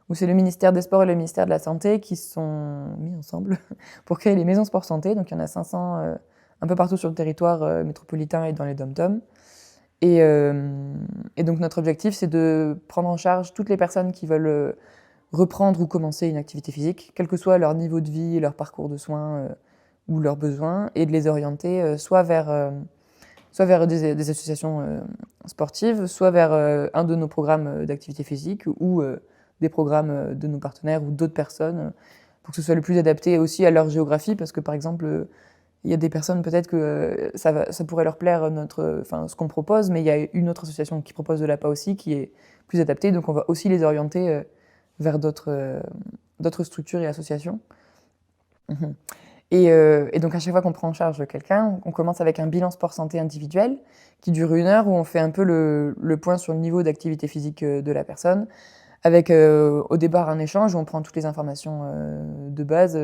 où c'est le ministère des Sports et le ministère de la Santé qui se sont mis ensemble pour créer les maisons sport santé. Donc il y en a 500 un peu partout sur le territoire métropolitain et dans les dom-toms. Et donc notre objectif, c'est de prendre en charge toutes les personnes qui veulent reprendre ou commencer une activité physique, quel que soit leur niveau de vie, leur parcours de soins ou leurs besoins, et de les orienter soit vers des associations sportives, soit vers un de nos programmes d'activité physique ou des programmes de nos partenaires ou d'autres personnes, pour que ce soit le plus adapté aussi à leur géographie, parce que par exemple, il y a des personnes peut-être que ça pourrait leur plaire ce qu'on propose, mais il y a une autre association qui propose de l'APA aussi qui est plus adaptée, donc on va aussi les orienter vers d'autres structures et associations. Et donc à chaque fois qu'on prend en charge quelqu'un, on commence avec un bilan sport-santé individuel qui dure 1 heure, où on fait un peu le point sur le niveau d'activité physique de la personne, avec au départ un échange où on prend toutes les informations de base,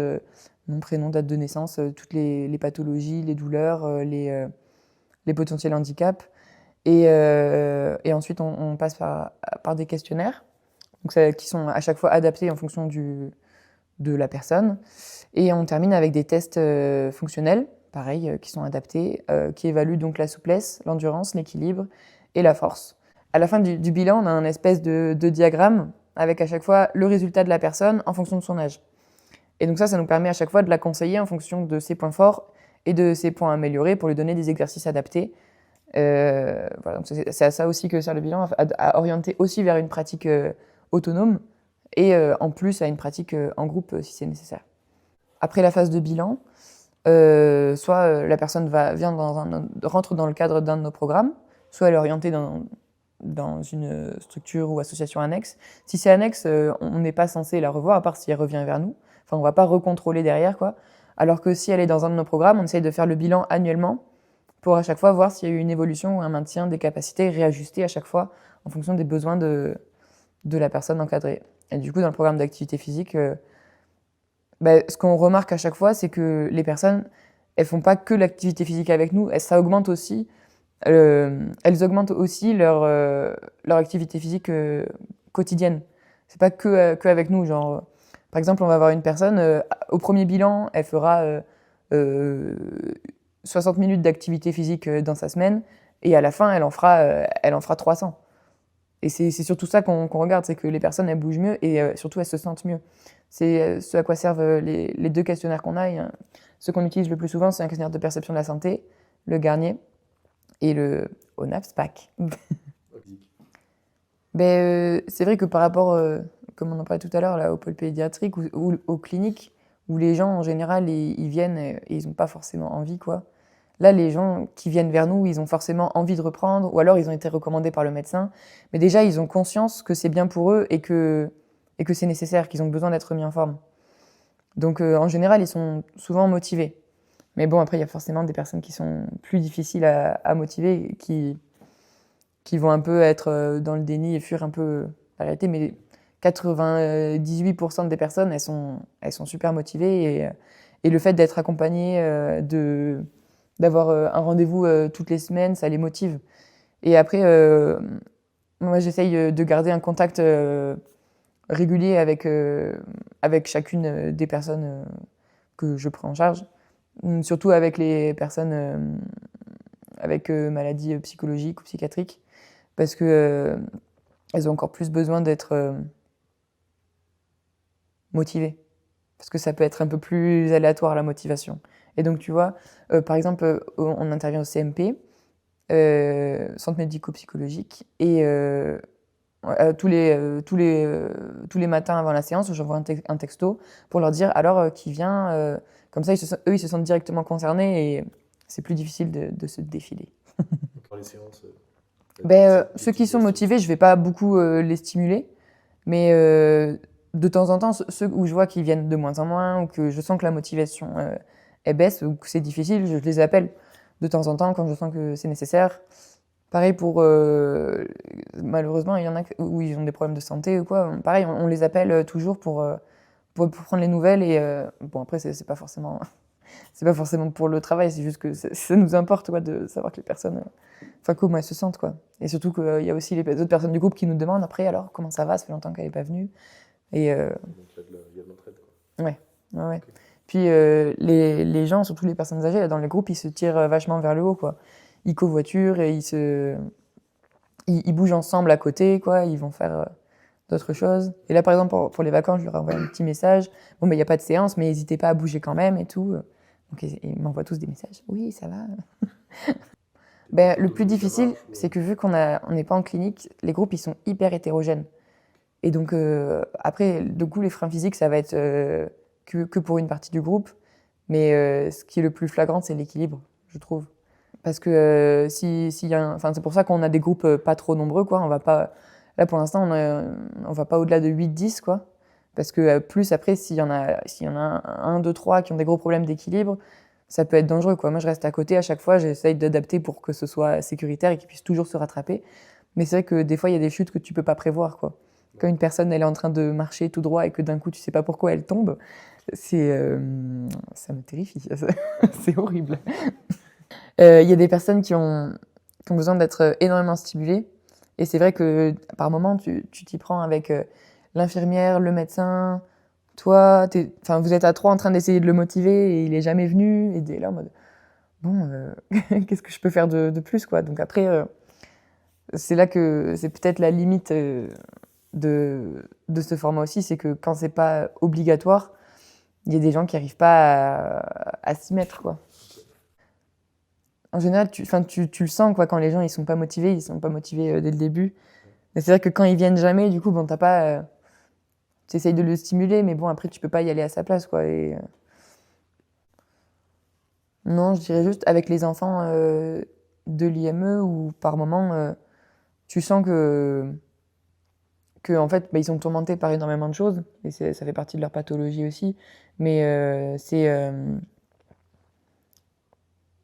nom, prénom, date de naissance, toutes les pathologies, les douleurs, les potentiels handicaps. Et ensuite on passe par des questionnaires qui sont à chaque fois adaptés en fonction de la personne. Et on termine avec des tests fonctionnels, pareil, qui sont adaptés, qui évaluent donc la souplesse, l'endurance, l'équilibre et la force. À la fin du bilan, on a un espèce de diagramme avec à chaque fois le résultat de la personne en fonction de son âge. Et donc ça nous permet à chaque fois de la conseiller en fonction de ses points forts et de ses points améliorés pour lui donner des exercices adaptés. Voilà, donc c'est à ça aussi que sert le bilan, à orienter aussi vers une pratique autonome et en plus à une pratique en groupe si c'est nécessaire. Après la phase de bilan, soit la personne rentre dans le cadre d'un de nos programmes, soit elle est orientée dans une structure ou association annexe. Si c'est annexe, on n'est pas censé la revoir, à part si elle revient vers nous. Enfin, on ne va pas recontrôler derrière, quoi. Alors que si elle est dans un de nos programmes, on essaye de faire le bilan annuellement pour à chaque fois voir s'il y a eu une évolution ou un maintien des capacités, réajustées à chaque fois en fonction des besoins de la personne encadrée. Et du coup, dans le programme d'activité physique, ce qu'on remarque à chaque fois, c'est que les personnes, elles font pas que l'activité physique avec nous, ça augmente aussi, elles augmentent aussi leur activité physique quotidienne. C'est pas que avec nous, genre, par exemple, on va avoir une personne, au premier bilan, elle fera 60 minutes d'activité physique dans sa semaine, et à la fin, elle en fera 300. Et c'est surtout ça qu'on regarde, c'est que les personnes, elles bougent mieux et surtout, elles se sentent mieux. C'est ce à quoi servent les 2 questionnaires qu'on a. Ce qu'on utilise le plus souvent, c'est un questionnaire de perception de la santé, le Garnier, et le ONAPS-PAC. C'est vrai que par rapport, comme on en parlait tout à l'heure, au pôle pédiatrique ou aux cliniques, où les gens, en général, ils viennent et ils n'ont pas forcément envie, quoi. Là, les gens qui viennent vers nous, ils ont forcément envie de reprendre, ou alors ils ont été recommandés par le médecin. Mais déjà, ils ont conscience que c'est bien pour eux et que c'est nécessaire, qu'ils ont besoin d'être mis en forme. Donc, en général, ils sont souvent motivés. Mais bon, après, il y a forcément des personnes qui sont plus difficiles à motiver, qui qui vont un peu être dans le déni et fuir un peu la réalité, mais 98% des personnes, elles sont super motivées et le fait d'être accompagné, d'avoir un rendez-vous toutes les semaines, ça les motive. Et après, moi, j'essaye de garder un contact régulier avec chacune des personnes que je prends en charge, surtout avec les personnes avec maladies psychologiques ou psychiatriques, parce que elles ont encore plus besoin d'être motivées, parce que ça peut être un peu plus aléatoire la motivation. Et donc tu vois, par exemple, on intervient au CMP, centre médico-psychologique, et tous les matins avant la séance, j'envoie un texto pour leur dire alors qui vient, comme ça eux ils se sentent directement concernés et c'est plus difficile de se défiler. Dans les séances, Ceux qui sont motivés, je vais pas beaucoup les stimuler, mais de temps en temps, ceux où je vois qu'ils viennent de moins en moins ou que je sens que la motivation elle baisse ou que c'est difficile, je les appelle de temps en temps quand je sens que c'est nécessaire. Pareil pour malheureusement, il y en a où ils ont des problèmes de santé ou quoi. Pareil, on les appelle toujours pour prendre les nouvelles et bon après c'est pas forcément c'est pas forcément pour le travail, c'est juste que ça nous importe quoi de savoir que les personnes comment elles se sentent quoi. Et surtout qu'il y a aussi les autres personnes du groupe qui nous demandent après alors comment ça va, ça fait longtemps qu'elle est pas venue. Et donc il y a de l'entraide, quoi. ouais. Okay. Puis les gens, surtout les personnes âgées là, dans les groupes, ils se tirent vachement vers le haut quoi. Ils covoiturent et ils bougent ensemble à côté, quoi. Ils vont faire d'autres choses. Et là, par exemple, pour les vacances, je leur envoie un petit message. Bon, il n'y a pas de séance, mais n'hésitez pas à bouger quand même et tout. Donc, ils m'envoient tous des messages. Oui, ça va. Le plus difficile, c'est que vu qu'on n'est pas en clinique, les groupes, ils sont hyper hétérogènes. Et donc, après, du coup, les freins physiques, ça va être que pour une partie du groupe. Mais ce qui est le plus flagrant, c'est l'équilibre, je trouve. Parce que c'est pour ça qu'on a des groupes pas trop nombreux, quoi. On va pas, là, pour l'instant, on va pas au-delà de 8-10, quoi. Parce que plus après, s'il y en a un, deux, trois qui ont des gros problèmes d'équilibre, ça peut être dangereux, quoi. Moi, je reste à côté à chaque fois, j'essaye d'adapter pour que ce soit sécuritaire et qu'ils puissent toujours se rattraper. Mais c'est vrai que des fois, il y a des chutes que tu peux pas prévoir, quoi. Quand une personne, elle est en train de marcher tout droit et que d'un coup, tu sais pas pourquoi elle tombe, ça me terrifie. C'est horrible. Il y a des personnes qui ont besoin d'être énormément stimulées. Et c'est vrai que par moment, tu t'y prends avec l'infirmière, le médecin, toi. Vous êtes à trois en train d'essayer de le motiver et il est jamais venu. Et t'es là en mode, bon, qu'est-ce que je peux faire de plus, quoi. Donc après, c'est là que c'est peut-être la limite de ce format aussi, c'est que quand c'est pas obligatoire, il y a des gens qui n'arrivent pas à s'y mettre, quoi. En général, tu le sens quoi, quand les gens ils sont pas motivés dès le début. Mais c'est vrai que quand ils viennent jamais, du coup, bon, t'as pas, tu essayes de le stimuler, mais bon, après, tu peux pas y aller à sa place, quoi. Non, je dirais juste avec les enfants de l'IME où par moment, tu sens que en fait, ils sont tourmentés par énormément de choses et ça fait partie de leur pathologie aussi. Mais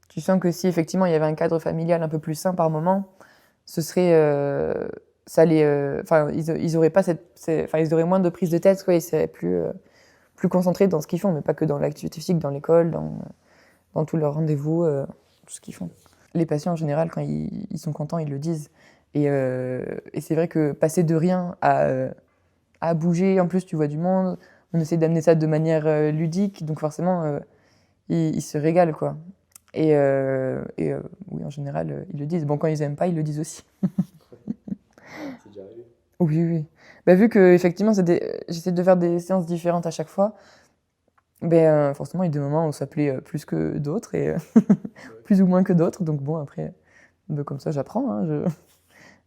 tu sens que si effectivement il y avait un cadre familial un peu plus sain par moment, ce serait, ils auraient pas ils auraient moins de prise de tête, quoi, ils seraient plus concentrés dans ce qu'ils font, mais pas que dans l'activité physique, dans l'école, dans tous leurs rendez-vous, tout ce qu'ils font. Les patients en général, quand ils sont contents, ils le disent. Et c'est vrai que passer de rien à bouger, en plus tu vois du monde, on essaie d'amener ça de manière ludique, donc forcément ils se régalent, quoi. Et oui, en général, ils le disent. Bon, quand ils aiment pas, ils le disent aussi. C'est déjà arrivé. Oui. Vu que effectivement, j'essaie de faire des séances différentes à chaque fois, forcément, il y a des moments où ça plaît plus que d'autres, et plus ou moins que d'autres. Donc bon, après, comme ça, j'apprends. Hein,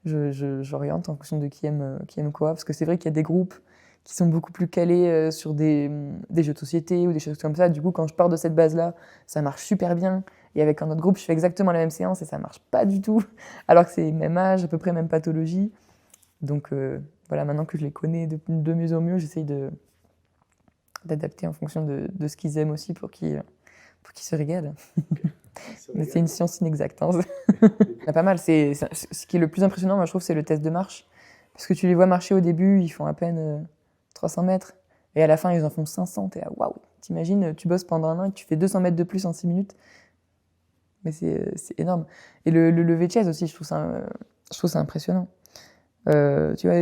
j'oriente en fonction de qui aime quoi. Parce que c'est vrai qu'il y a des groupes qui sont beaucoup plus calés sur des jeux de société ou des choses comme ça. Du coup, quand je pars de cette base-là, ça marche super bien. Et avec un autre groupe, je fais exactement la même séance et ça marche pas du tout. Alors que c'est le même âge, à peu près même pathologie. Donc voilà, maintenant que je les connais de mieux en mieux, j'essaye d'adapter en fonction de ce qu'ils aiment aussi pour qu'ils se régalent. Mais c'est une science inexacte. Hein. Il y en a pas mal. Ce qui est le plus impressionnant, moi, je trouve, c'est le test de marche. Parce que tu les vois marcher au début, ils font à peine 300 mètres. Et à la fin, ils en font 500. T'es là, waouh! T'imagines, tu bosses pendant un an et tu fais 200 mètres de plus en 6 minutes. Mais c'est énorme. Et le lever de chaise aussi, je trouve ça impressionnant. Tu vois,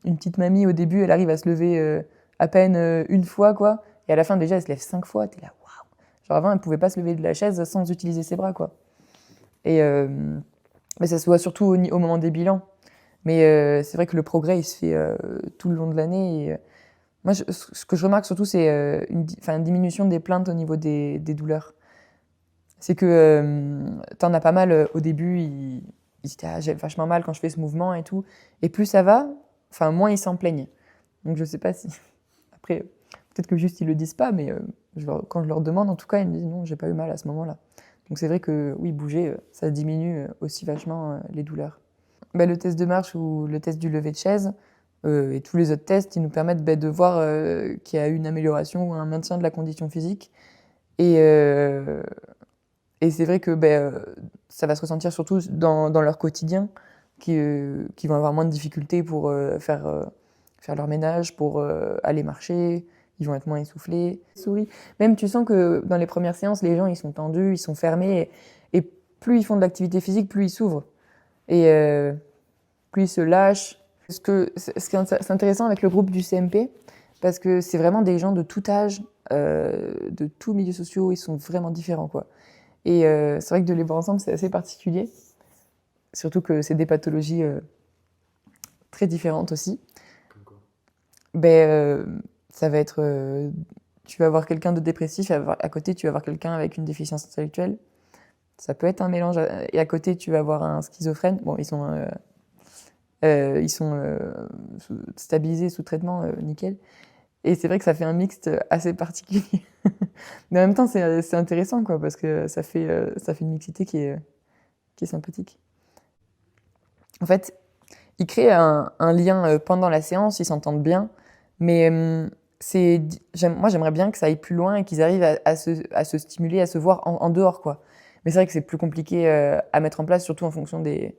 une petite mamie, au début, elle arrive à se lever à peine une fois, quoi. Et à la fin, déjà, elle se lève 5 fois. T'es là, waouh! Genre avant, elle pouvait pas se lever de la chaise sans utiliser ses bras, quoi. Et mais ça se voit surtout au moment des bilans. Mais c'est vrai que le progrès, il se fait tout le long de l'année. Et, moi, ce que je remarque surtout, c'est une diminution des plaintes au niveau des douleurs. C'est que t'en as pas mal au début, ils disent ah, j'ai vachement mal quand je fais ce mouvement et tout. Et plus ça va, moins ils s'en plaignent. Donc je sais pas si. Après, peut-être que juste ils le disent pas, mais quand je leur demande, en tout cas, ils me disent non, j'ai pas eu mal à ce moment-là. Donc c'est vrai que oui, bouger, ça diminue aussi vachement les douleurs. Le test de marche ou le test du lever de chaise et tous les autres tests, ils nous permettent de voir qu'il y a eu une amélioration ou un maintien de la condition physique. Et c'est vrai que ça va se ressentir surtout dans leur quotidien, qui vont avoir moins de difficultés pour faire leur ménage, pour aller marcher, ils vont être moins essoufflés. Souris. Même tu sens que dans les premières séances, les gens ils sont tendus, ils sont fermés, et plus ils font de l'activité physique, plus ils s'ouvrent. Et plus ils se lâchent. C'est intéressant avec le groupe du CMP, parce que c'est vraiment des gens de tout âge, de tous milieux sociaux, ils sont vraiment différents, quoi. Et c'est vrai que de les voir ensemble, c'est assez particulier. Surtout que c'est des pathologies très différentes aussi. Comme quoi? Ça va être... tu vas avoir quelqu'un de dépressif, et à côté, tu vas avoir quelqu'un avec une déficience intellectuelle. Ça peut être un mélange. Et à côté, tu vas avoir un schizophrène. Bon, ils sont stabilisés sous traitement, nickel. Et c'est vrai que ça fait un mixte assez particulier. Mais en même temps, c'est intéressant, quoi, parce que ça fait une mixité qui est sympathique. En fait, ils créent un lien pendant la séance, ils s'entendent bien, mais moi, j'aimerais bien que ça aille plus loin et qu'ils arrivent à se stimuler, à se voir en dehors, quoi. Mais c'est vrai que c'est plus compliqué à mettre en place, surtout en fonction des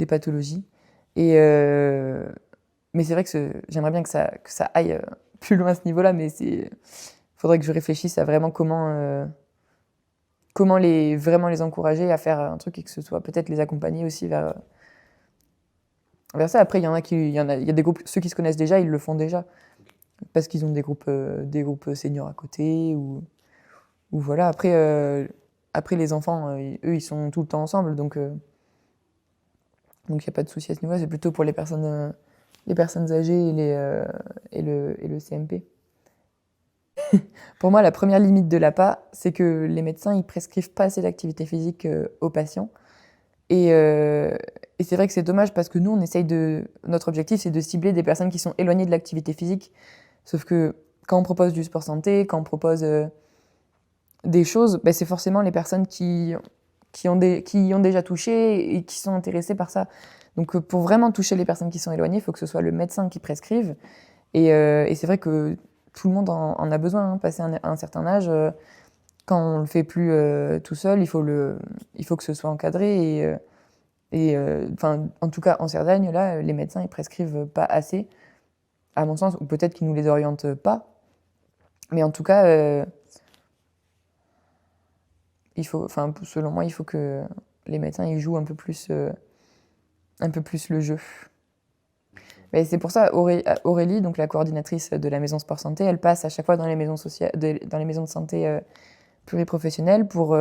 pathologies. Mais c'est vrai que j'aimerais bien que ça aille plus loin à ce niveau-là, mais il faudrait que je réfléchisse à vraiment comment vraiment les encourager à faire un truc et que ce soit peut-être les accompagner aussi vers ça. Après, il y a des groupes, ceux qui se connaissent déjà, ils le font déjà, parce qu'ils ont des groupes seniors à côté, ou voilà. Après les enfants, eux, ils sont tout le temps ensemble, donc il n'y a pas de souci à ce niveau-là. C'est plutôt pour les personnes âgées et le CMP. Pour moi, la première limite de l'APA, c'est que les médecins, ils prescrivent pas assez d'activité physique aux patients. Et c'est vrai que c'est dommage, parce que nous, notre objectif, c'est de cibler des personnes qui sont éloignées de l'activité physique. Sauf que quand on propose du sport santé, quand on propose des choses, c'est forcément les personnes qui y ont déjà touché et qui sont intéressées par ça. Donc pour vraiment toucher les personnes qui sont éloignées, il faut que ce soit le médecin qui prescrive. Et c'est vrai que tout le monde en a besoin, hein, passé un certain âge. Quand on le fait plus tout seul, il faut que ce soit encadré. En tout cas, en Cerdagne, là, les médecins, ils prescrivent pas assez, à mon sens, ou peut-être qu'ils nous les orientent pas. Mais en tout cas, selon moi, il faut que les médecins ils jouent un peu plus le jeu. Mais c'est pour ça, Aurélie, donc la coordinatrice de la maison Sport Santé, elle passe à chaque fois dans les maisons de santé pluriprofessionnelles pour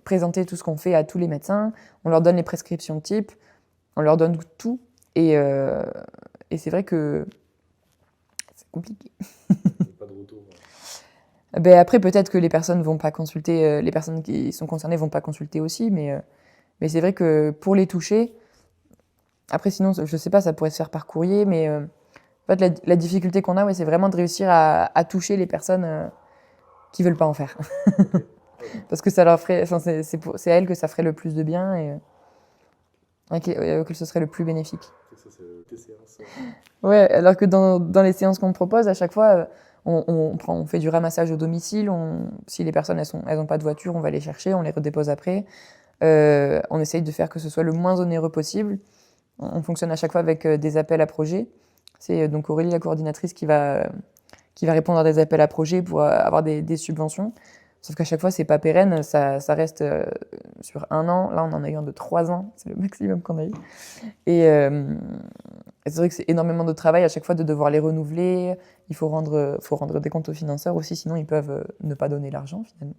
présenter tout ce qu'on fait à tous les médecins. On leur donne les prescriptions types, on leur donne tout. Et c'est vrai que c'est compliqué. Pas de retour. Après, peut-être que les personnes vont pas consulter, les personnes qui sont concernées vont pas consulter aussi, mais c'est vrai que pour les toucher, après sinon, je sais pas, ça pourrait se faire par courrier, mais en fait, la difficulté qu'on a, c'est vraiment de réussir à toucher les personnes qui veulent pas en faire. Parce que ça leur ferait, c'est à elles que ça ferait le plus de bien et que ce serait le plus bénéfique. Ça, c'est tes séances. Ouais, alors que dans les séances qu'on propose, à chaque fois, on fait du ramassage au domicile. Si les personnes elles ont pas de voiture, on va les chercher, on les redépose après. On essaye de faire que ce soit le moins onéreux possible. On fonctionne à chaque fois avec des appels à projets. C'est donc Aurélie, la coordinatrice, qui va répondre à des appels à projets pour avoir des subventions. Sauf qu'à chaque fois, c'est pas pérenne, ça reste sur 1 an. Là, on en a eu un de 3 ans, c'est le maximum qu'on a eu. Et c'est vrai que c'est énormément de travail à chaque fois de devoir les renouveler. Il faut rendre des comptes aux financeurs aussi, sinon ils peuvent ne pas donner l'argent finalement.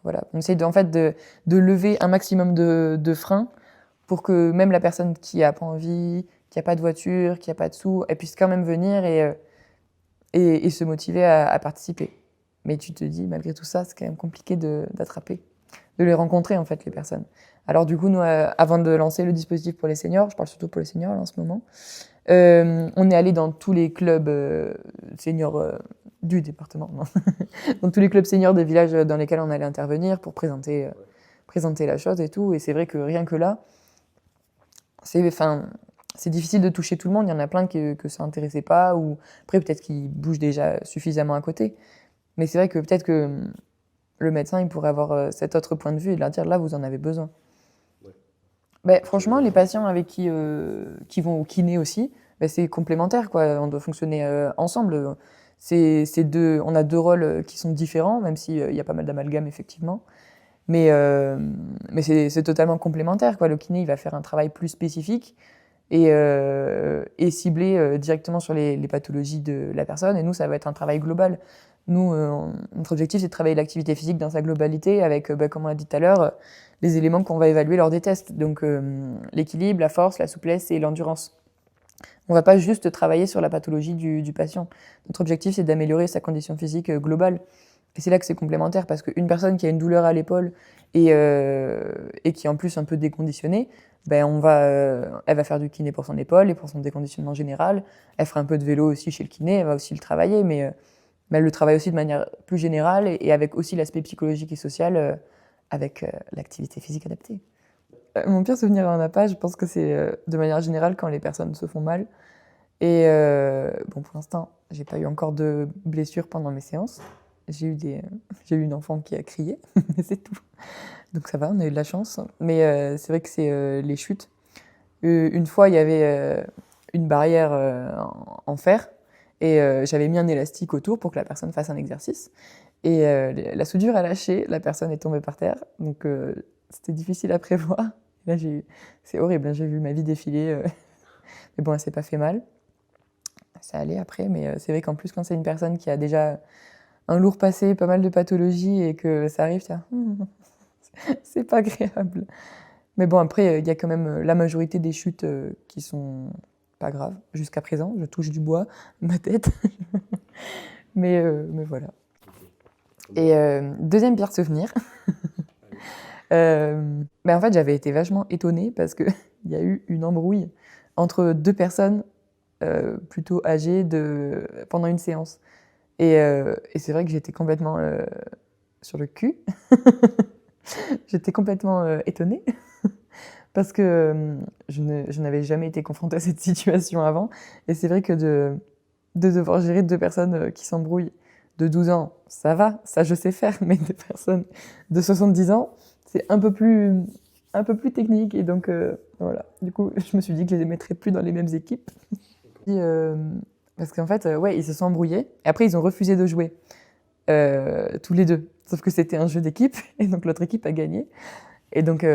Voilà, on essaye de lever un maximum de freins pour que même la personne qui n'a pas envie, qui n'a pas de voiture, qui n'a pas de sous, elle puisse quand même venir et se motiver à participer. Mais tu te dis, malgré tout ça, c'est quand même compliqué d'attraper, de les rencontrer en fait, les personnes. Alors du coup, nous, avant de lancer le dispositif pour les seniors, je parle surtout pour les seniors là, en ce moment, on est allé dans tous les clubs seniors du département, non dans tous les clubs seniors des villages dans lesquels on allait intervenir pour présenter la chose et tout. Et c'est vrai que rien que là, c'est difficile de toucher tout le monde. Il y en a plein que ça intéressait pas, ou après peut-être qu'ils bougent déjà suffisamment à côté. Mais c'est vrai que peut-être que le médecin, il pourrait avoir cet autre point de vue et leur dire là, vous en avez besoin. Ouais. Franchement, les patients avec qui vont au kiné aussi, c'est complémentaire, quoi. On doit fonctionner ensemble. On a 2 rôles qui sont différents, même s'il y a pas mal d'amalgame, effectivement. Mais c'est totalement complémentaire, quoi. Le kiné, il va faire un travail plus spécifique et ciblé directement sur les pathologies de la personne. Et nous, ça va être un travail global. Nous, notre objectif, c'est de travailler l'activité physique dans sa globalité avec, comme on a dit tout à l'heure, les éléments qu'on va évaluer lors des tests. Donc, l'équilibre, la force, la souplesse et l'endurance. On ne va pas juste travailler sur la pathologie du patient. Notre objectif, c'est d'améliorer sa condition physique globale. Et c'est là que c'est complémentaire, parce qu'une personne qui a une douleur à l'épaule et qui est en plus un peu déconditionnée, elle va faire du kiné pour son épaule et pour son déconditionnement général. Elle fera un peu de vélo aussi chez le kiné, elle va aussi le travailler, mais elle le travaille aussi de manière plus générale et avec aussi l'aspect psychologique et social avec l'activité physique adaptée. Mon pire souvenir en APA, je pense que c'est de manière générale quand les personnes se font mal. Et pour l'instant, j'ai pas eu encore de blessures pendant mes séances. J'ai eu une enfant qui a crié, mais c'est tout. Donc ça va, on a eu de la chance. Mais c'est vrai que c'est les chutes. Une fois, il y avait une barrière en fer et j'avais mis un élastique autour pour que la personne fasse un exercice. Et la soudure a lâché, la personne est tombée par terre. Donc c'était difficile à prévoir. Là, c'est horrible, hein, j'ai vu ma vie défiler. Mais bon, elle s'est pas fait mal. Ça allait après, mais c'est vrai qu'en plus, quand c'est une personne qui a déjà un lourd passé, pas mal de pathologies, et que ça arrive, c'est pas agréable. Mais bon, après, il y a quand même la majorité des chutes qui sont pas graves, jusqu'à présent. Je touche du bois, ma tête. mais voilà. Et deuxième pire souvenir. En fait, j'avais été vachement étonnée parce qu'il y a eu une embrouille entre 2 personnes plutôt âgées pendant une séance. Et c'est vrai que j'étais complètement sur le cul. J'étais complètement étonnée parce que je n'avais jamais été confrontée à cette situation avant. Et c'est vrai que de devoir gérer 2 personnes qui s'embrouillent de 12 ans, ça va, ça je sais faire, mais 2 personnes de 70 ans, c'est un peu plus technique. Et donc, voilà. Du coup, je me suis dit que je les mettrais plus dans les mêmes équipes. Parce qu'en fait, ils se sont embrouillés. Et après, ils ont refusé de jouer. Tous les 2. Sauf que c'était un jeu d'équipe. Et donc, l'autre équipe a gagné. Et donc,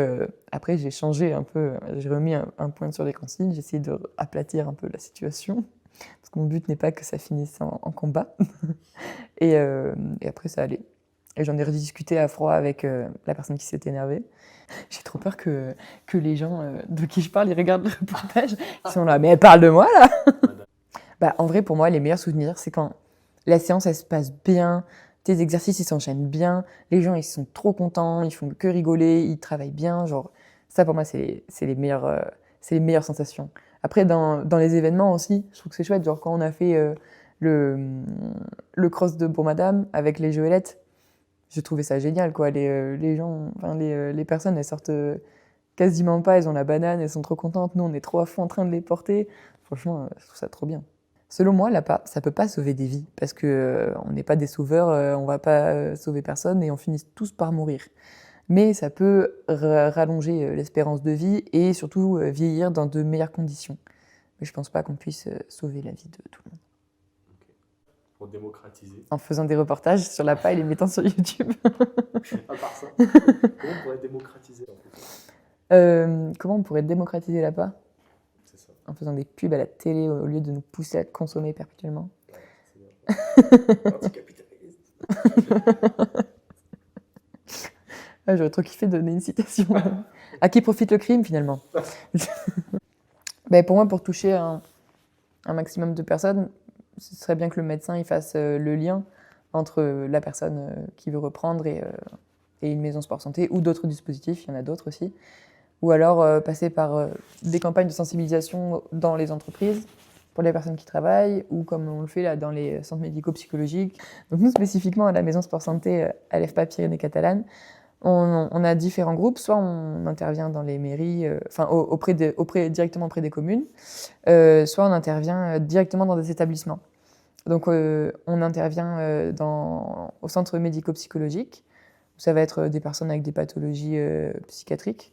après, j'ai changé un peu. J'ai remis un point sur les consignes. J'ai essayé d'aplatir un peu la situation. Parce que mon but n'est pas que ça finisse en combat. Et après, ça allait. Et j'en ai rediscuté à froid avec la personne qui s'était énervée. J'ai trop peur que les gens de qui je parle, ils regardent le reportage. Ils sont là, mais elle parle de moi, là. En vrai, pour moi, les meilleurs souvenirs, c'est quand la séance, elle se passe bien, tes exercices, ils s'enchaînent bien, les gens, ils sont trop contents, ils font que rigoler, ils travaillent bien. Genre, ça, pour moi, c'est les meilleures sensations. Après, dans les événements aussi, je trouve que c'est chouette. Genre, quand on a fait le cross de Bon Madame avec les Joëlettes, je trouvais ça génial, quoi. Les gens, les personnes, elles sortent quasiment pas, elles ont la banane, elles sont trop contentes. Nous, on est trop à fond en train de les porter. Franchement, je trouve ça trop bien. Selon moi, l'APA, ça peut pas sauver des vies, parce que on n'est pas des sauveurs, on va pas sauver personne et on finit tous par mourir. Mais ça peut rallonger l'espérance de vie et surtout vieillir dans de meilleures conditions. Mais je pense pas qu'on puisse sauver la vie de tout le monde. Pour démocratiser. En faisant des reportages sur l'APA et les mettant sur YouTube. À part ça, comment on pourrait démocratiser Comment on pourrait démocratiser l'APA? C'est ça. En faisant des pubs à la télé au lieu de nous pousser à consommer perpétuellement. Ouais, c'est bien. Anticapitaliste. Ah, j'aurais trop kiffé donner une citation. À qui profite le crime finalement? Ben, pour moi, pour toucher un maximum de personnes, ce serait bien que le médecin il fasse le lien entre la personne qui veut reprendre et une maison sport santé ou d'autres dispositifs, il y en a d'autres aussi. Ou alors passer par des campagnes de sensibilisation dans les entreprises pour les personnes qui travaillent ou comme on le fait là dans les centres médico-psychologiques. Donc nous spécifiquement à la maison sport santé à l'EFPA Pyrénées Catalanes, on a différents groupes, soit on intervient dans les mairies, directement auprès des communes, soit on intervient directement dans des établissements. Donc on intervient au centre médico-psychologique, où ça va être des personnes avec des pathologies psychiatriques.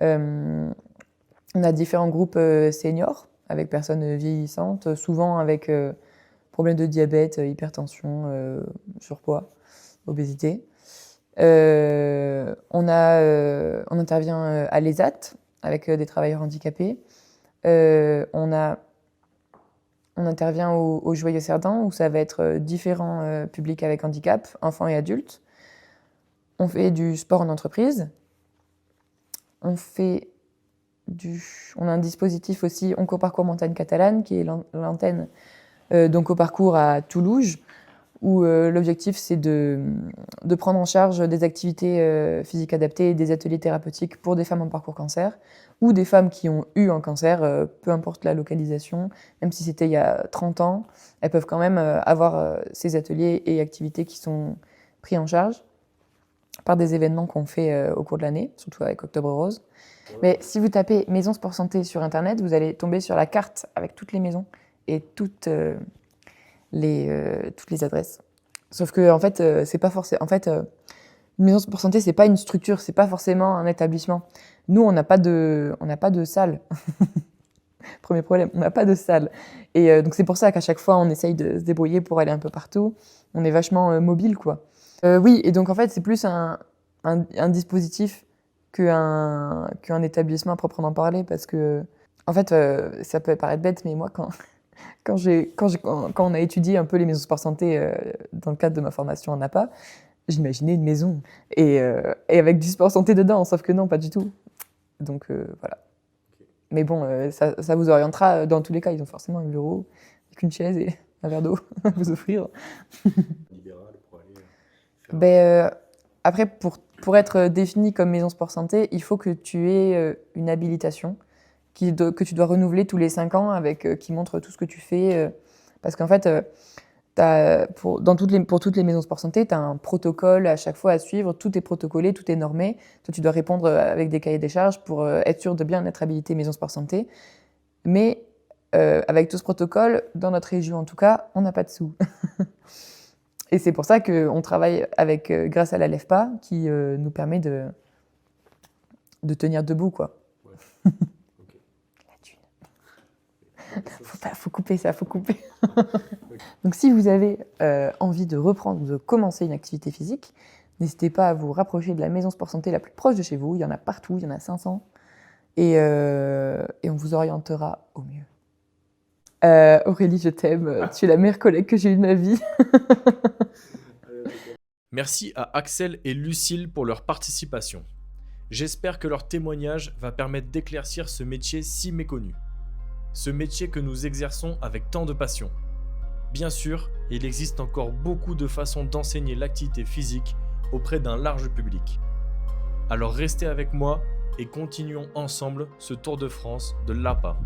On a différents groupes seniors, avec personnes vieillissantes, souvent avec problèmes de diabète, hypertension, surpoids, obésité. On intervient à l'ESAT avec des travailleurs handicapés. On intervient au Joyeux Cerdan où ça va être différents publics avec handicap, enfants et adultes. On fait du sport en entreprise. On a un dispositif aussi Oncoparcours Montagne Catalane qui est l'antenne d'Oncoparcours à Toulouse, où l'objectif c'est de prendre en charge des activités physiques adaptées et des ateliers thérapeutiques pour des femmes en parcours cancer ou des femmes qui ont eu un cancer, peu importe la localisation, même si c'était il y a 30 ans, elles peuvent quand même avoir ces ateliers et activités qui sont pris en charge par des événements qu'on fait au cours de l'année, surtout avec Octobre Rose. Mais si vous tapez Maison Sport Santé sur Internet, vous allez tomber sur la carte avec toutes les maisons et toutes les adresses. Sauf que en fait, c'est pas forcément. En fait, une maison sport santé, c'est pas une structure, c'est pas forcément un établissement. Nous, on n'a pas de salle. Premier problème, on n'a pas de salle. Et donc c'est pour ça qu'à chaque fois, on essaye de se débrouiller pour aller un peu partout. On est vachement mobile, quoi. Oui, et donc en fait, c'est plus un dispositif qu'un établissement à proprement parler, parce que en fait, ça peut paraître bête, mais moi, quand on a étudié un peu les maisons sport santé dans le cadre de ma formation en APA, j'imaginais une maison et avec du sport santé dedans, sauf que non, pas du tout. Donc voilà. Mais bon, ça vous orientera dans tous les cas. Ils ont forcément un bureau avec une chaise et un verre d'eau à vous offrir. Libéral pour aller faire... Après, pour être défini comme maison sport santé, il faut que tu aies une habilitation que tu dois renouveler tous les 5 ans qui montre tout ce que tu fais. Parce qu'en fait, pour toutes les maisons sport santé, tu as un protocole à chaque fois à suivre. Tout est protocolé, tout est normé. Toi, tu dois répondre avec des cahiers des charges pour être sûr de bien être habilité maison sport santé. Mais avec tout ce protocole, dans notre région en tout cas, on n'a pas de sous. Et c'est pour ça qu'on travaille grâce à la LEFPA qui nous permet de tenir debout, quoi. Ouais. Faut couper ça, faut couper. Donc si vous avez envie de reprendre, de commencer une activité physique, n'hésitez pas à vous rapprocher de la maison sport santé la plus proche de chez vous. Il y en a partout, il y en a 500. Et on vous orientera au mieux. Aurélie, je t'aime. Tu es la meilleure collègue que j'ai eue de ma vie. Merci à Axel et Lucille pour leur participation. J'espère que leur témoignage va permettre d'éclaircir ce métier si méconnu. Ce métier que nous exerçons avec tant de passion. Bien sûr, il existe encore beaucoup de façons d'enseigner l'activité physique auprès d'un large public. Alors restez avec moi et continuons ensemble ce tour de France de l'APA.